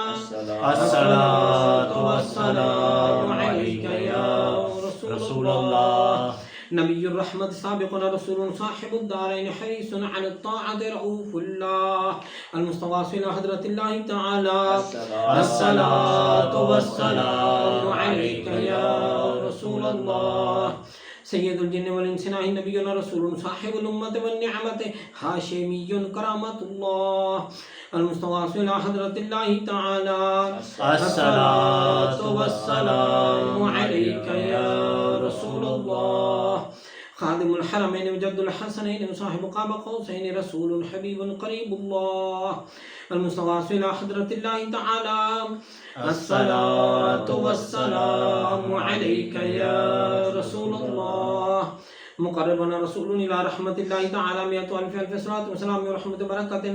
الصلاة والسلام عليك يا رسول الله. نبي الرحمة سابقنا رسول صاحب الدارين حريص على الطاعة رؤوف الله، المستغاث إلى حضرة الله تعالى. الصلاة والسلام عليك يا رسول الله. سيد الجن والإنس نبينا رسول صاحب الأمة والنعمة هاشمي كرامة الله، المستغاث إلى حضرة الله تعالى. الصلاة والسلام عليك يا رسول الله. خادم الحرمين وجد الحسنين وصاحب قاب قوسين رسول حبيب قريب الله، المستغاث إلى حضرة الله تعالى. الصلاة والسلام عليك يا رسول الله. مقربنا رسول إلى رحمة الله تعالى 100,000 صلاة وسلام ورحمة بركة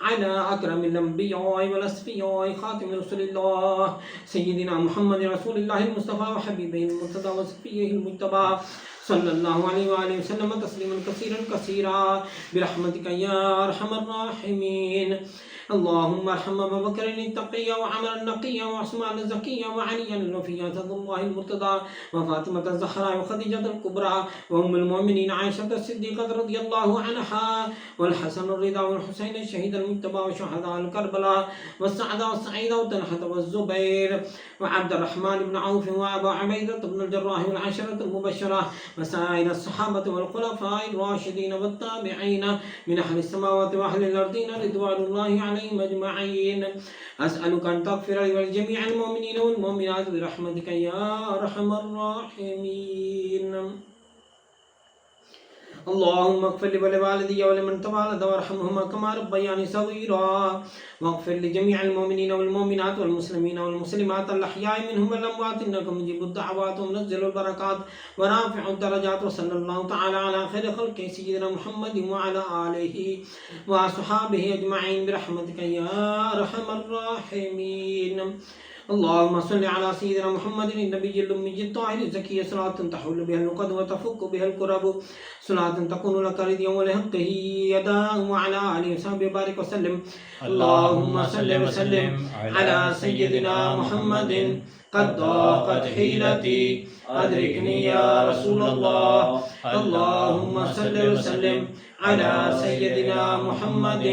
على أكرم الأنبياء والأصفياء خاتم رسول الله سيدنا محمد رسول الله المصطفى وحبيبه المرتضى وصفيه المجتبى صلى الله عليه وآله وسلم تسليما كثيرا كثيرا برحمتك يا أرحم الراحمين. اللهم ارحم أبا بكر التقي وعمر النقي وعثمان الزكي وعليا الوفي اسد الله المرتضى وفاطمة الزهراء وخديجة الكبرى وأم المؤمنين عائشة الصديقة رضي الله عنها والحسن الرضا والحسين الشهيد المجتبى وشهداء الكربلاء والسعداء والسعيد وطلحة والزبير وعبد الرحمن بن عوف وأبا عبيدة بن الجراح والعشرة المبشرة وسائر الصحابة والخلفاء الراشدين والتابعين من أهل السماوات وأهل الأرضين رضوان الله عليهم أجمعين. أسألك أن تغفر لي ولجميع المؤمنين والمؤمنات برحمتك يا أرحم الراحمين. اللهم اغفر لي ولوالدي ولمن تولد وارحمهما كما ربياني صغيرا، واغفر لجميع المؤمنين والمؤمنات والمسلمين والمسلمات الأحياء منهم والأموات إنك مجيب الدعوات ومنزل البركات ورافع الدرجات. وصلى الله تعالى على خير خلقه سيدنا محمد وعلى آله وأصحابه أجمعين برحمتك يا أرحم الراحمين. اللهم صل على سيدنا محمد النبي الأمي الطاهر الزكي صلاة تحول بها النقد وتفك بها الكرب، صلاة تكون لك رضيا ولحقه يداء وعلى آله وصحبه بارك وسلم. اللهم صل وسلم على سيدنا محمد. قد ضاقت حيلتي أدركني يا رسول الله. اللهم صل وسلم على سيدنا محمد.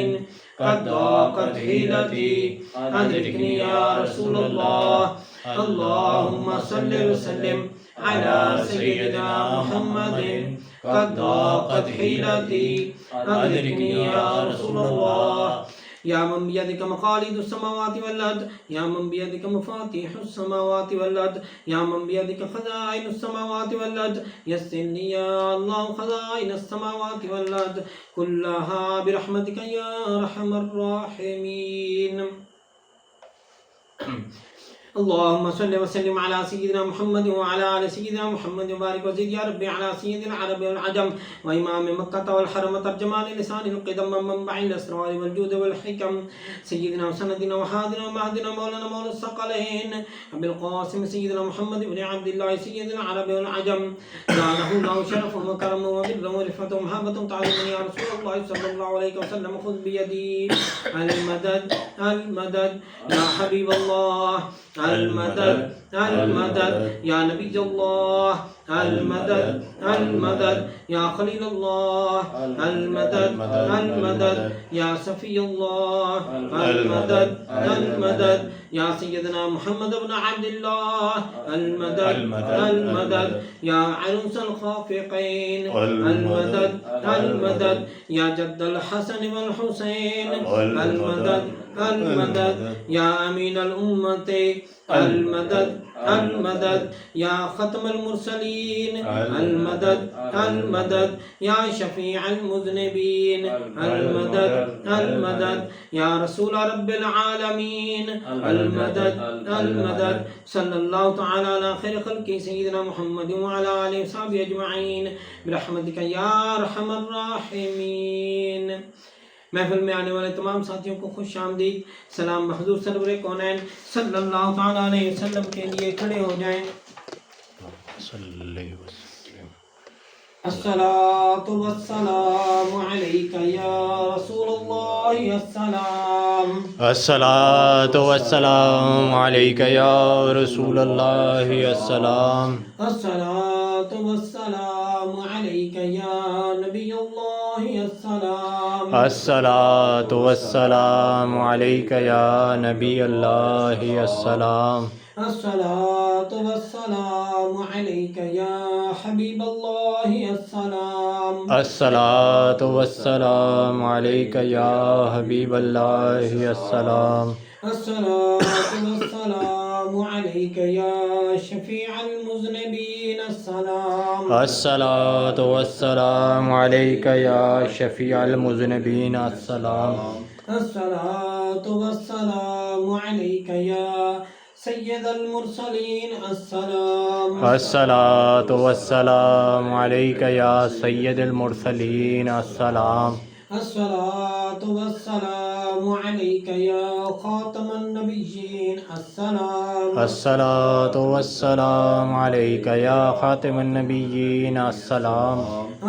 قد ضاقت حيلتي أدركني يا رسول الله. اللهم صل وسلم على سيدنا محمد. قد ضاقت حيلتي أدركني يا رسول الله. يا من بيدك مقاليد السماوات والأرض يا من بيدك مفاتيح السماوات والأرض يا من بيدك خزائن السماوات والأرض يسر لي يا الله خزائن السماوات والأرض كلها برحمتك يا أرحم الراحمين. اللهم صل وسلم على سيدنا محمد وعلى آل سيدنا محمد وبارك وزد يا ربي على سيد العرب والعجم وإمام مكة والحرم ترجمان لسان القدم من منبع الأسرار والجود والحكم سيدنا وسندنا وحادنا ومهدنا مولانا مولى الثقلين أبي القاسم سيدنا محمد بن عبد الله سيد العرب والعجم زاده الله شرفا وكرما وبرا ورفعة ومهابة تعظيما يا رسول الله صلى الله عليه وسلم خذ بيدي المدد المدد يا حبيب الله المدد المدد يا نبي الله المدد المدد يا خليل الله المدد المدد يا صفي الله المدد المدد يا سيدنا محمد بن عبد الله المدد المدد يا عروس الخافقين المدد المدد يا جد الحسن والحسين المدد المدد يا أمين الأمة المدد المدد يا ختم المرسلين المدد المدد يا شفيع المذنبين المدد المدد يا رسول رب العالمين المدد المدد صلى الله تعالى على خير خلق سيدنا محمد وعلى آله وصحبه أجمعين برحمتك يا أرحم الراحمين. محفل میں آنے والے تمام ساتھیوں کو خوش آمدید. سلام محضور سرور کونین صلی اللہ تعالیٰ علیہ وسلم کے لیے کھڑے ہو جائیں. الصلاة والسلام عليك يا رسول الله السلام. الصلاة والسلام عليك يا رسول الله السلام. الصلاة والسلام عليك يا نبي الله السلام. الصلاة والسلام عليك يا نبي الله السلام. الصلاة والسلام عليك يا حبيب الله السلام. الصلاة والسلام عليك يا حبيب الله السلام. الصلاة والسلام عليك يا شفيع المذنبين السلام. الصلاة والسلام عليك يا شفيع المذنبين السلام. الصلاة والسلام عليك يا سيد المرسلين السلام. الصلاة والسلام عليك يا سيد المرسلين السلام. الصلاة والسلام عليك يا خاتم النبيين السلام. الصلاة والسلام عليك يا خاتم النبيين السلام.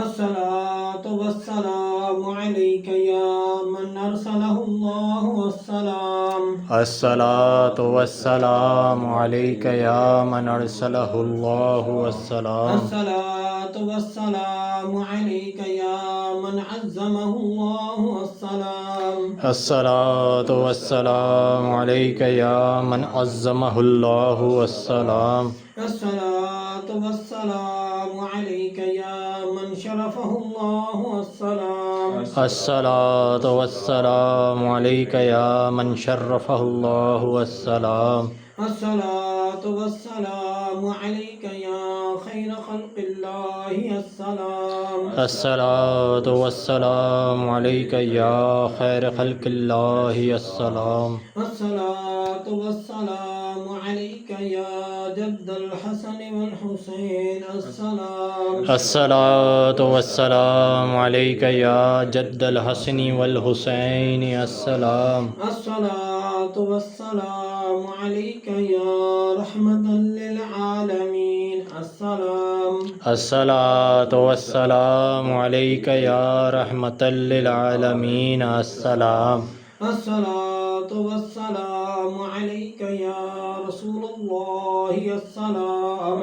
الصلاة والسلام عليك يا من أرسله الله السلام. الصلاة والسلام عليك يا من أرسله الله السلام. الصلاة والسلام عليك يا من عزمه الله السلام. الصلاة والسلام عليك يا من عظمه الله السلام. الصلاة والسلام عليك يا من شرفه الله السلام. الصلاة والسلام عليك يا من شرفه الله السلام. الصلاة والسلام عليك يا خير خلق الله السلام. الصلاة والسلام عليك يا خير خلق الله السلام. الصلاة والسلام عليك يا جد الحسن والحسين السلام. الصلاة والسلام عليك يا جد الحسن والحسين السلام. الصلاة والسلام عليك يا رحمة للعالمين السلام. الصلاة والسلام عليك يا رحمة للعالمين السلام. الصلاة والسلام عليك يا رسول الله السلام.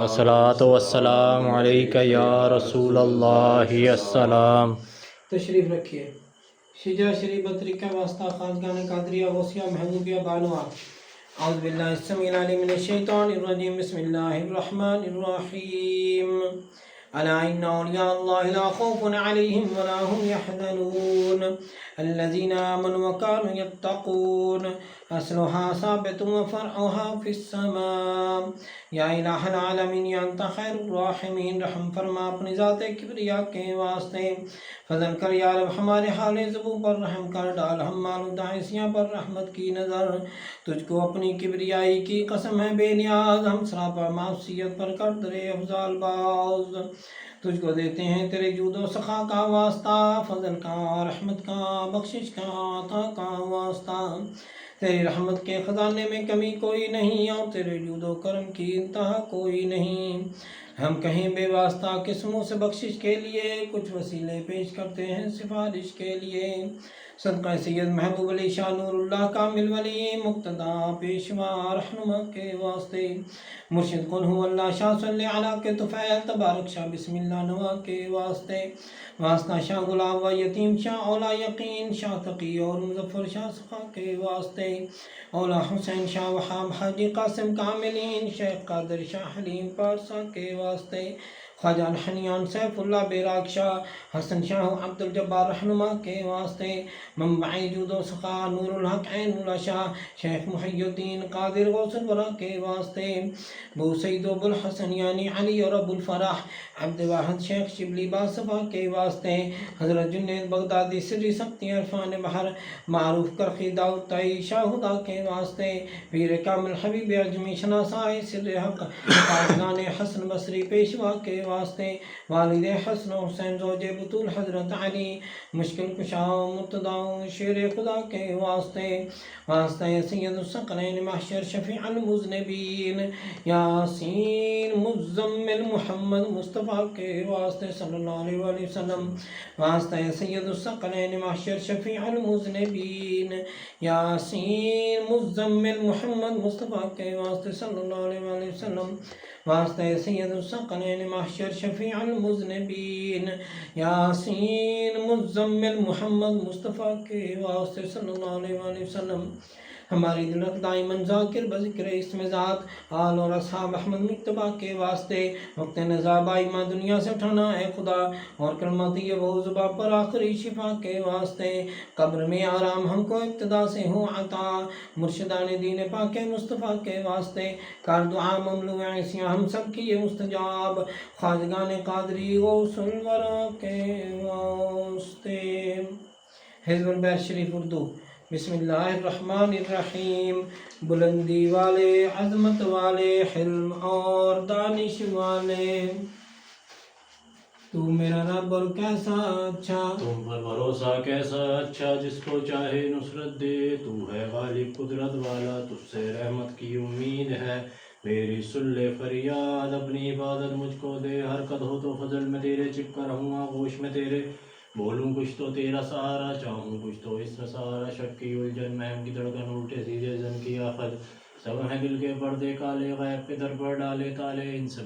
الصلاة والسلام عليك يا رسول الله السلام. تشریف رکھیے. شجاع شریف بطریقہ واسطہ خاصگان قادریہ غوثیہ محبوبیہ بانوا. اعوذ باللہ السمیع العلیم من الشیطان الرجیم. بسم اللہ الرحمن الرحیم. ألا إن أولياء الله لا خوف عليهم ولا هم يحزنون الذين آمنوا وكانوا يتقون أصلها ثابت وفرعها في السماء یا الہ العالمین یا انت خیر الراحمین رحم فرما اپنی ذات کبریا کے واسطے فضل کر یا رب ہمارے حال زبوں پر رحم کر ڈال ہم مالو داعسیاں پر رحمت کی نظر تجھ کو اپنی کبریائی کی قسم ہے بے نیاز ہم سراپا معصیت پر کر درے افضال باز تجھ کو دیتے ہیں تیرے جود و سخا کا واسطہ فضل کا رحمت کا بخشش کا عطا کا واسطہ تیری رحمت کے خزانے میں کمی کوئی نہیں اور تیرے جود و کرم کی انتہا کوئی نہیں ہم کہیں بے واسطہ قسموں سے بخشش کے لیے کچھ وسیلے پیش کرتے ہیں سفارش کے لیے صدقہ سید محبوب علی شاہ نور اللہ کامل ولی مقتدا پیشوا رہنما کے واسطے مرشد قل هو اللہ شاہ صلی علی کے طفیل تبارک شاہ بسم اللہ نوا کے واسطے واسطہ شاہ غلام و یتیم شاہ اولا یقین شاہ تقی اور مظفر شاہ سخا کے واسطے اولا حسین شاہ وہاب حاجی قاسم کاملین شیخ قادر شاہ حلیم پارسا کے واسطے خواجہ الحنیان سیف اللہ بیراق شاہ حسن شاہ عبد الجبار رہنما کے واسطے منبع جود و سخا نور الحق عین اللہ شاہ شیخ محی الدین قادر غوث الورا کے واسطے بو سید ابو الحسن یعنی علی اور ابو الفرح عبد واحد شیخ شبلی باصفہ کے واسطے حضرت جنید بغدادی سری سختی عرفان بحر معروف کرخی داؤد تائی شاہ خدا کے واسطے پیر کامل حبیب اجمی شناسائی سر حق قائدان حسن بصری پیشوا کے واسطے والد حسن و حسین زوج بطول حضرت علی مشکل کشا مرتضی شیر خدا کے واسطے واسطہ سید الثقلین محشر شفیع المذنبین یاسین مزمل محمد مصطفیٰ کے واسطے صلی اللہ علیہ وآلہ وسلم واسطہ سید الثقلین محشر شفیع المذنبین یاسین مزمل محمد مصطفیٰ کے واسطے صلی اللہ علیہ وآلہ وسلم واسطہ سید الثقلین محشر شفیع المذنبین یاسین مزمل محمد مصطفیٰ کے واسطے صلی اللہ علیہ وآلہ وسلم ہماری دلت دائماً ذاکر بذکر اسم ذات آل اور اصحاب احمد مکتبہ کے واسطے وقت نزاب آئمہ دنیا سے اٹھانا اے خدا اور کلمہ طیب و زباں پر آخری شفا کے واسطے قبر میں آرام ہم کو ابتدا سے ہو عطا مرشدان دین پاک مصطفیٰ کے واسطے کار دعا مملو عیسیاں ہم سب کی یہ مستجاب خواجگان قادری غوث الورا کے واسطے حزب البیر شریف اردو بسم اللہ الرحمن الرحیم بلندی والے عظمت والے حلم اور دانش والے تو میرا رب اور کیسا اچھا تم پر بھروسہ کیسا اچھا جس کو چاہے نصرت دے تو ہے غالب قدرت والا تجھ سے رحمت کی امید ہے میری سلے فریاد اپنی عبادت مجھ کو دے حرکت ہو تو فضل میں تیرے چپکا رہوں آغوش میں تیرے بولوں کچھ تو تیرا سہارا چاہوں کچھ تو اس میں سہارا شک کی الجھن مہم کی دھڑکن الٹے سیدھے زن کی آفت سب ہیں دل کے پردے کالے غیب پہ در پر ڈالے تالے ان سے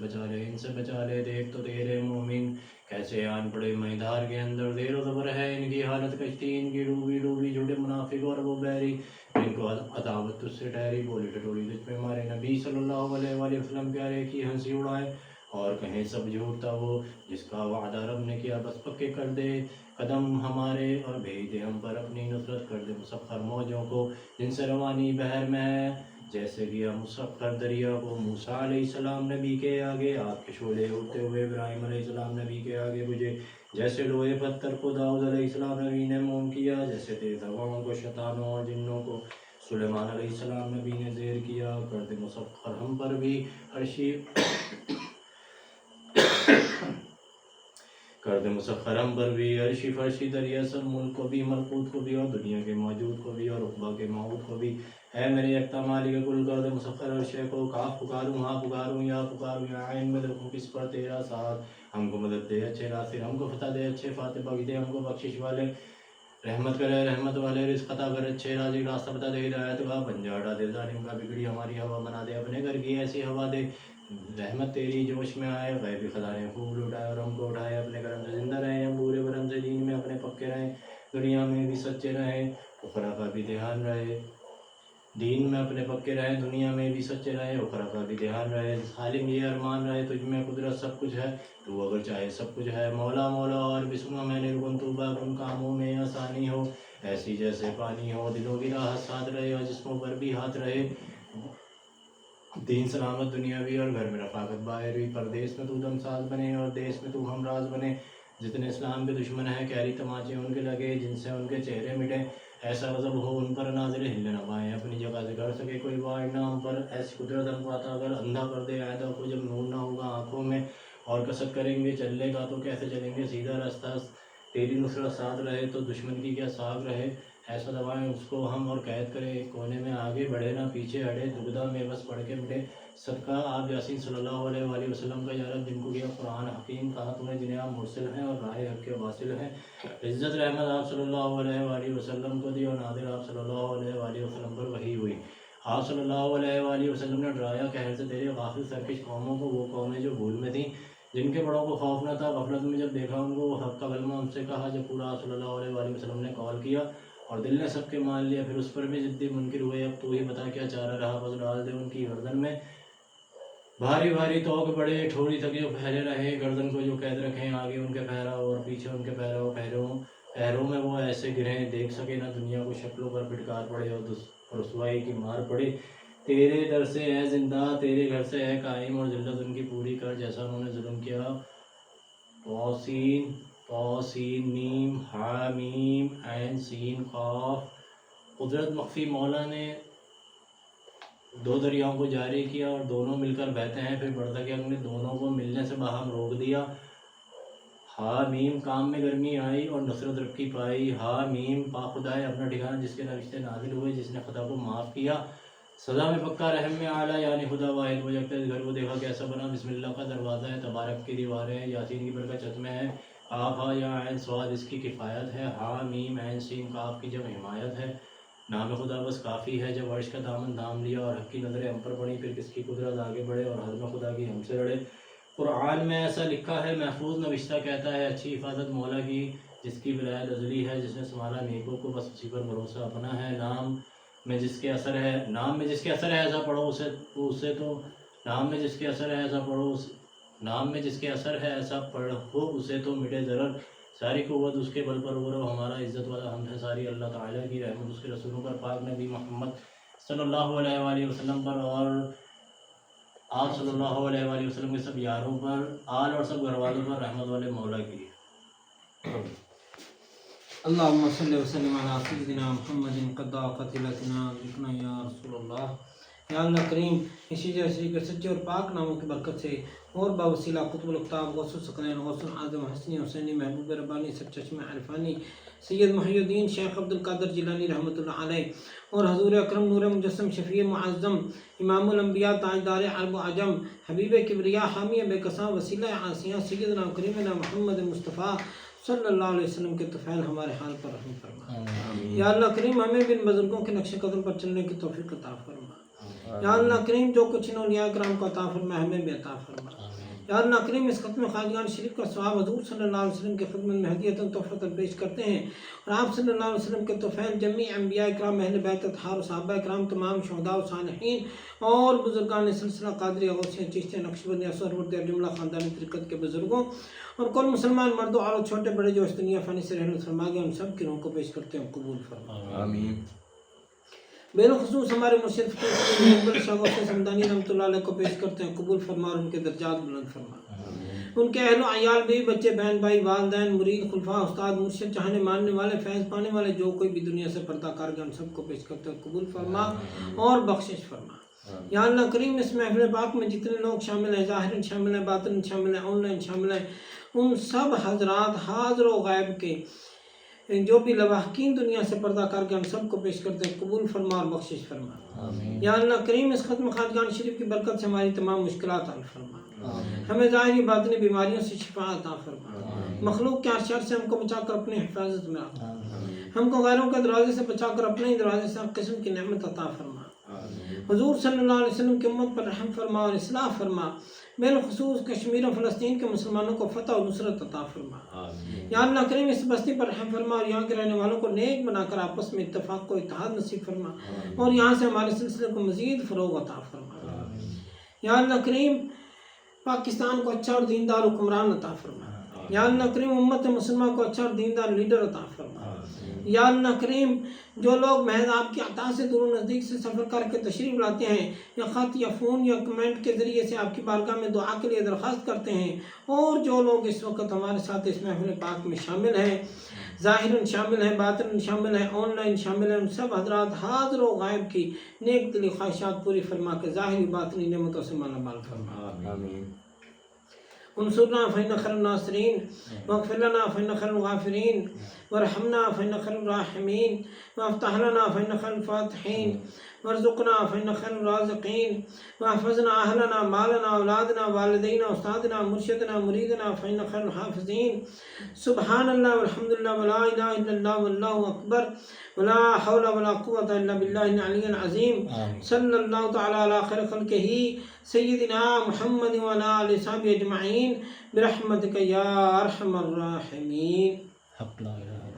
بچا لے دیکھ تو تیرے مومن کیسے آن پڑے میدان کے اندر دیر و زبر ہے ان کی حالت کشتی ان کی ڈوبی جھوٹے منافق اور وہ بیری ان کو عداوت تجھ سے ٹھہری بولی ٹٹولی تجھ پہ مارے نبی صلی اللہ علیہ وسلم پیارے کی ہنسی اڑائے اور کہیں سب جھوٹتا وہ جس کا وعدہ رب نے کیا بس پکے کر دے قدم ہمارے اور بھیج دے ہم پر اپنی نصرت کر دے مسخر موجوں کو جن سے روانی بحر میں ہے جیسے کیا مسخر دریا کو موسیٰ علیہ السلام نبی کے آگے آگ کے شعلے اٹھتے ہوئے ابراہیم علیہ السلام نبی کے آگے بجھے جیسے لوہے پتھر کو داؤد علیہ السلام نبی نے موم کیا جیسے تیز ہواؤں کو شیطانوں اور جنوں کو سلیمان علیہ السلام نبی نے زیر کیا کر دے مسخر ہم پر بھی عرشی کر دے مسخر ہم پر بھی عرشی فرشی دریا سب ملک کو بھی ملکوت کو بھی اور دنیا کے موجود کو بھی اور عقبہ کے موعود کو بھی اے میرے یکتا مالک کل کر دے مسخر عرشے کو کاف پکاروں ہاں پکاروں یا عین میں دیکھوں کس پر تیرا ساتھ ہم کو مدد دے اچھے ناصر ہم کو فتح دے اچھے فاتح بخش دے ہم کو بخشش والے رحمت کرے رحمت والے رزق عطا کر اچھے راضی راستہ بتا دے ہدایت کا پنجا ہٹا دے ظالم کا بگڑی ہماری ہوا بنا دے اپنے گھر کی ایسی ہوا دے رحمت تیری جوش میں آئے غیبی خزانے خوب لٹائے اور ہم کو اٹھائے اپنے کرم سے زندہ رہیں ہم بورے برم سے دین میں اپنے پکے رہیں دنیا میں بھی سچے رہیں اخرا کا بھی دھیان رہے دین میں اپنے پکے رہیں، دنیا میں بھی سچے رہیں، اخرا کا بھی دھیان رہے، حالم یہ ارمان رہے تجھ میں قدرت سب کچھ ہے، تو اگر چاہے سب کچھ ہے۔ مولا مولا اور بھی سنا میں نے رکن تو ان کاموں میں آسانی ہو، ایسی جیسے پانی ہو، دلوں کی راحت ساتھ رہے اور جسموں پر بھی ہاتھ رہے، دین سلامت دنیاوی اور گھر میں رفاقت باہری، پردیس میں تو دم ساز بنے اور دیس میں تو ہمراز بنے، جتنے اسلام کے دشمن ہیں کیری تماچے ان کے لگے، جن سے ان کے چہرے مٹے، ایسا غضب ہو ان پر نازل ہل نہ پائیں، اپنی جگہ سے کر سکے کوئی وار نہ ہم پر، ایسی قدرت ہم کو عطا کر، اندھا کر دے عائدہ کو جب نور نہ ہوگا آنکھوں میں، اور کسرت کریں گے چلنے کا تو کیسے چلیں گے سیدھا راستہ، تیری نصرت ساتھ رہے تو دشمن کی کیا ساکھ رہے، ایسا دبائیں اس کو ہم اور قید کرے ایک کونے میں، آگے بڑھے نہ پیچھے ہٹے، دبدا میں بس پڑھ کے مٹے، صدقہ آپ یاسین صلی اللہ علیہ وآلہ وسلم کا، یا رب جن کو کیا قرآن حکیم کہا تو نے، جنہیں آپ مرسل ہیں اور راہ حق کے واصل ہیں، عزت رحمت آپ صلی اللہ علیہ وآلہ وسلم کو دی اور نادر آپ صلی اللہ علیہ وآلہ وسلم پر وحی ہوئی، آپ صلی اللہ علیہ وآلہ وسلم نے ڈرایا قہر سے تیرے غافل سرکش قوموں کو، وہ قومیں جو بھول میں تھیں، جن کے بڑوں کو خوف نہ تھا، غفلت میں جب دیکھا ان کو وہ حق کا کلمہ ان سے کہا، جب پورا آپ صلی اللہ علیہ وآلہ وسلم نے قول کیا اور دل نے سب کے مان لیا، پھر اس پر بھی ضدی منکر ہوئے، اب تو ہی بتا کیا چارہ رہا، بس ڈال دے ان کی گردن میں بھاری بھاری توق بڑے، ٹھوڑی تک جو پھیلے رہے، گردن کو جو قید رکھیں، آگے ان کے پہراؤ اور پیچھے ان کے پیروں میں وہ ایسے گریں، دیکھ سکے نہ دنیا کو، شکلوں پر پھٹکار پڑے اور رسوائی کی مار پڑے، تیرے در سے اے زندہ، تیرے گھر سے اے قائم، اور ذلت ان کی پوری کر جیسا انہوں نے ظلم کیا، توسین میم ہا میم عین سین قاف، قدرت مخفی مولا نے دو دریاؤں کو جاری کیا اور دونوں مل کر بہتے ہیں، پھر بڑھتا کہ ہم نے دونوں کو ملنے سے باہم روک دیا، ہا میم کام میں گرمی آئی اور نصرت رکھی پائی، ہا میم پا خدائے اپنا ٹھکانہ جس کے رشتے نازل ہوئے، جس نے خطا کو معاف کیا، سزا میں پکا رحم میں اعلیٰ، یعنی خدا واحد وہ یکتا، اس گھر کو دیکھا کیسا بنا، بسم اللہ کا دروازہ ہے، تبارک کی دیواریں ہیں، یاسین کی برکت چھت میں ہے، قاف ہا یا عین صاد اس کی کفایت ہے، ہا میم عین سین قاف کی جب حمایت ہے، نام خدا بس کافی ہے، جب عرش کا دامن دام لیا اور حق کی نظریں ہم پر پڑی، پھر کس کی قدرت آگے بڑھے اور حضم خدا کی ہم سے لڑے، قرآن میں ایسا لکھا ہے، محفوظ نوشتہ کہتا ہے، اچھی حفاظت مولا کی، جس کی ولایت ازلی ہے، جس نے سنبھالا نیکوں کو، بس اسی پر بھروسہ اپنا ہے، نام میں جس کے اثر ہے ایسا پڑھو اسے تو، نام میں جس کے اثر ہے ایسا پڑھو نام میں جس کے اثر ہے ایسا پڑھو اسے تو مٹے ضرر، ساری قوت اس کے بل پر ہو رہا، ہمارا عزت والا حمد ہے ساری اللہ تعالیٰ کی، رحمت اس کے رسولوں پر، پاک نبی محمد صلی اللہ علیہ وآلہ وسلم پر، اور آپ صلی اللہ علیہ وآلہ وسلم کے سب یاروں پر، آل اور سب گھر والوں پر، رحمت والے مولا کی۔ اللهم صل وسلم على سيدنا محمد قضاء قتلتنا ذکرنا یا رسول اللہ۔ یا اللہ کریم اسی جیسے کے سچے اور پاک ناموں کی برکت سے اور باوسیلہ قطب القطاب غوث الثقلین غوث اعظم حسنی حسینی محبوب ربانی سب چشمہ عرفانی سید محی الدین شیخ عبد القادر جیلانی رحمۃ اللہ علیہ، اور حضور اکرم نور مجسم شفیع معظم امام الانبیاء تاجدار عرب و عجم حبیب کبریا حامی بے کساں وسیلہ عاصیہ سیدنا کریمنا محمد مصطفیٰ صلی اللہ علیہ وسلم کے طفیل ہمارے حال پر رحم فرما۔ یا اللہ کریم ہمیں بھی ان بزرگوں کے نقش قدم پر چلنے کی توفیق عطا فرما۔ یا اللہ کریم جو کچھ انہوں نے کرام کو عطا فرما ہمیں بھی عطا فرما۔ یا اللہ کریم اس ختم خواجگان شریف کا ثواب حضور صلی اللہ علیہ وسلم کی خدمت میں ہدیۃ تحفۃ پیش کرتے ہیں، اور آپ صلی اللہ علیہ وسلم کے طفیل جمیع انبیاء کرام اہل بیت اطہار و صحابہ کرام تمام شہداء و صالحین اور بزرگان سلسلہ قادریہ غوثیہ چشتیہ نقشبندیہ سہروردیہ اور جملہ خاندانی طریقت کے بزرگوں اور کل مسلمان مرد و عورت چھوٹے بڑے جو اس دنیا فانی سے رحمت فرما گئے ان سب کی روح کو پیش کرتے ہیں قبول فرما۔ آمین۔ بالخصوص ہمارے مرشد فقیر شاہ غوث سمدانی رحمۃ اللہ علیہ کو پیش کرتے ہیں قبول فرما اور ان کے درجات بلند فرما۔ ان کے اہل و عیال بیوی بچے بہن بھائی والدین مرید خلفاء استاد مرشد چاہنے ماننے والے فیض پانے والے جو کوئی بھی دنیا سے پردہ کار گئے ان سب کو پیش کرتے ہیں قبول فرما اور بخشش فرما۔ یا اللہ کریم اس محفل پاک میں جتنے لوگ شامل ہیں، ظاہر شامل ہیں، باطن شامل ہیں، آن لائن شامل ہیں، ان سب حضرات حاضر و غائب کے جو بھی لواحقین دنیا سے پردہ کر کے ہم سب کو پیش کرتے ہیں قبول فرما اور بخشش فرما۔ یا اللہ کریم اس ختم خواجگان شریف کی برکت سے ہماری تمام مشکلات حل فرما، ہمیں ظاہری باطنی بیماریوں سے شفا عطا فرما، مخلوق کے شر سے ہم کو بچا کر اپنی حفاظت میں رکھا، ہم کو غیروں کے دروازے سے بچا کر اپنے ہی دروازے سے ہر قسم کی نعمت عطا فرما، حضور صلی اللہ علیہ وسلم کی امت پر رحم فرما اور اصلاح فرما، بالخصوص کشمیر و فلسطین کے مسلمانوں کو فتح و نصرت عطا فرما۔ آمین۔ یا اللہ کریم اس بستی پر رحم فرما اور یہاں کے رہنے والوں کو نیک بنا کر آپس میں اتفاق و اتحاد نصیب فرما اور یہاں سے ہمارے سلسلے کو مزید فروغ عطا فرما۔ یا اللہ کریم پاکستان کو اچھا اور دیندار حکمران عطا فرما۔ یا اللہ کریم امت مسلمہ کو اچھا اور دیندار لیڈر عطا فرما۔ یا اللہ کریم جو لوگ محض آپ کی عطا سے دور و نزدیک سے سفر کر کے تشریف لاتے ہیں یا خط یا فون یا کمنٹ کے ذریعے سے آپ کی بارگاہ میں دعا کے لیے درخواست کرتے ہیں، اور جو لوگ اس وقت ہمارے ساتھ اس محفل پاک میں شامل ہیں، ظاہراً شامل ہیں، باطناً شامل ہیں، آن لائن شامل ہیں، ان سب حضرات حاضر و غائب کی نیک دلی خواہشات پوری فرما کے ظاہری باطنی نعمتوں سے مالا مال فرما۔ آمین۔ انصرنا فإن خير الناصرين واغفر لنا فإن خير الغافرين وارحمنا فإن خير الراحمين وافتح لنا فإن خير الفاتحين وارزقنا فإن خير الرازقين واحفظنا أهلنا مالنا أولادنا والدينا أستاذنا مرشدنا مريدنا فإن خير الحافظين سبحان الله والحمد لله ولا إله إلا الله والله أكبر ولا حول ولا قوة إلا بالله العلي العظيم صلى الله تعالى على خير خلقه سيدنا محمد وعلى آله وصحبه أجمعين برحمتك يا أرحم الراحمين۔ حق لا إله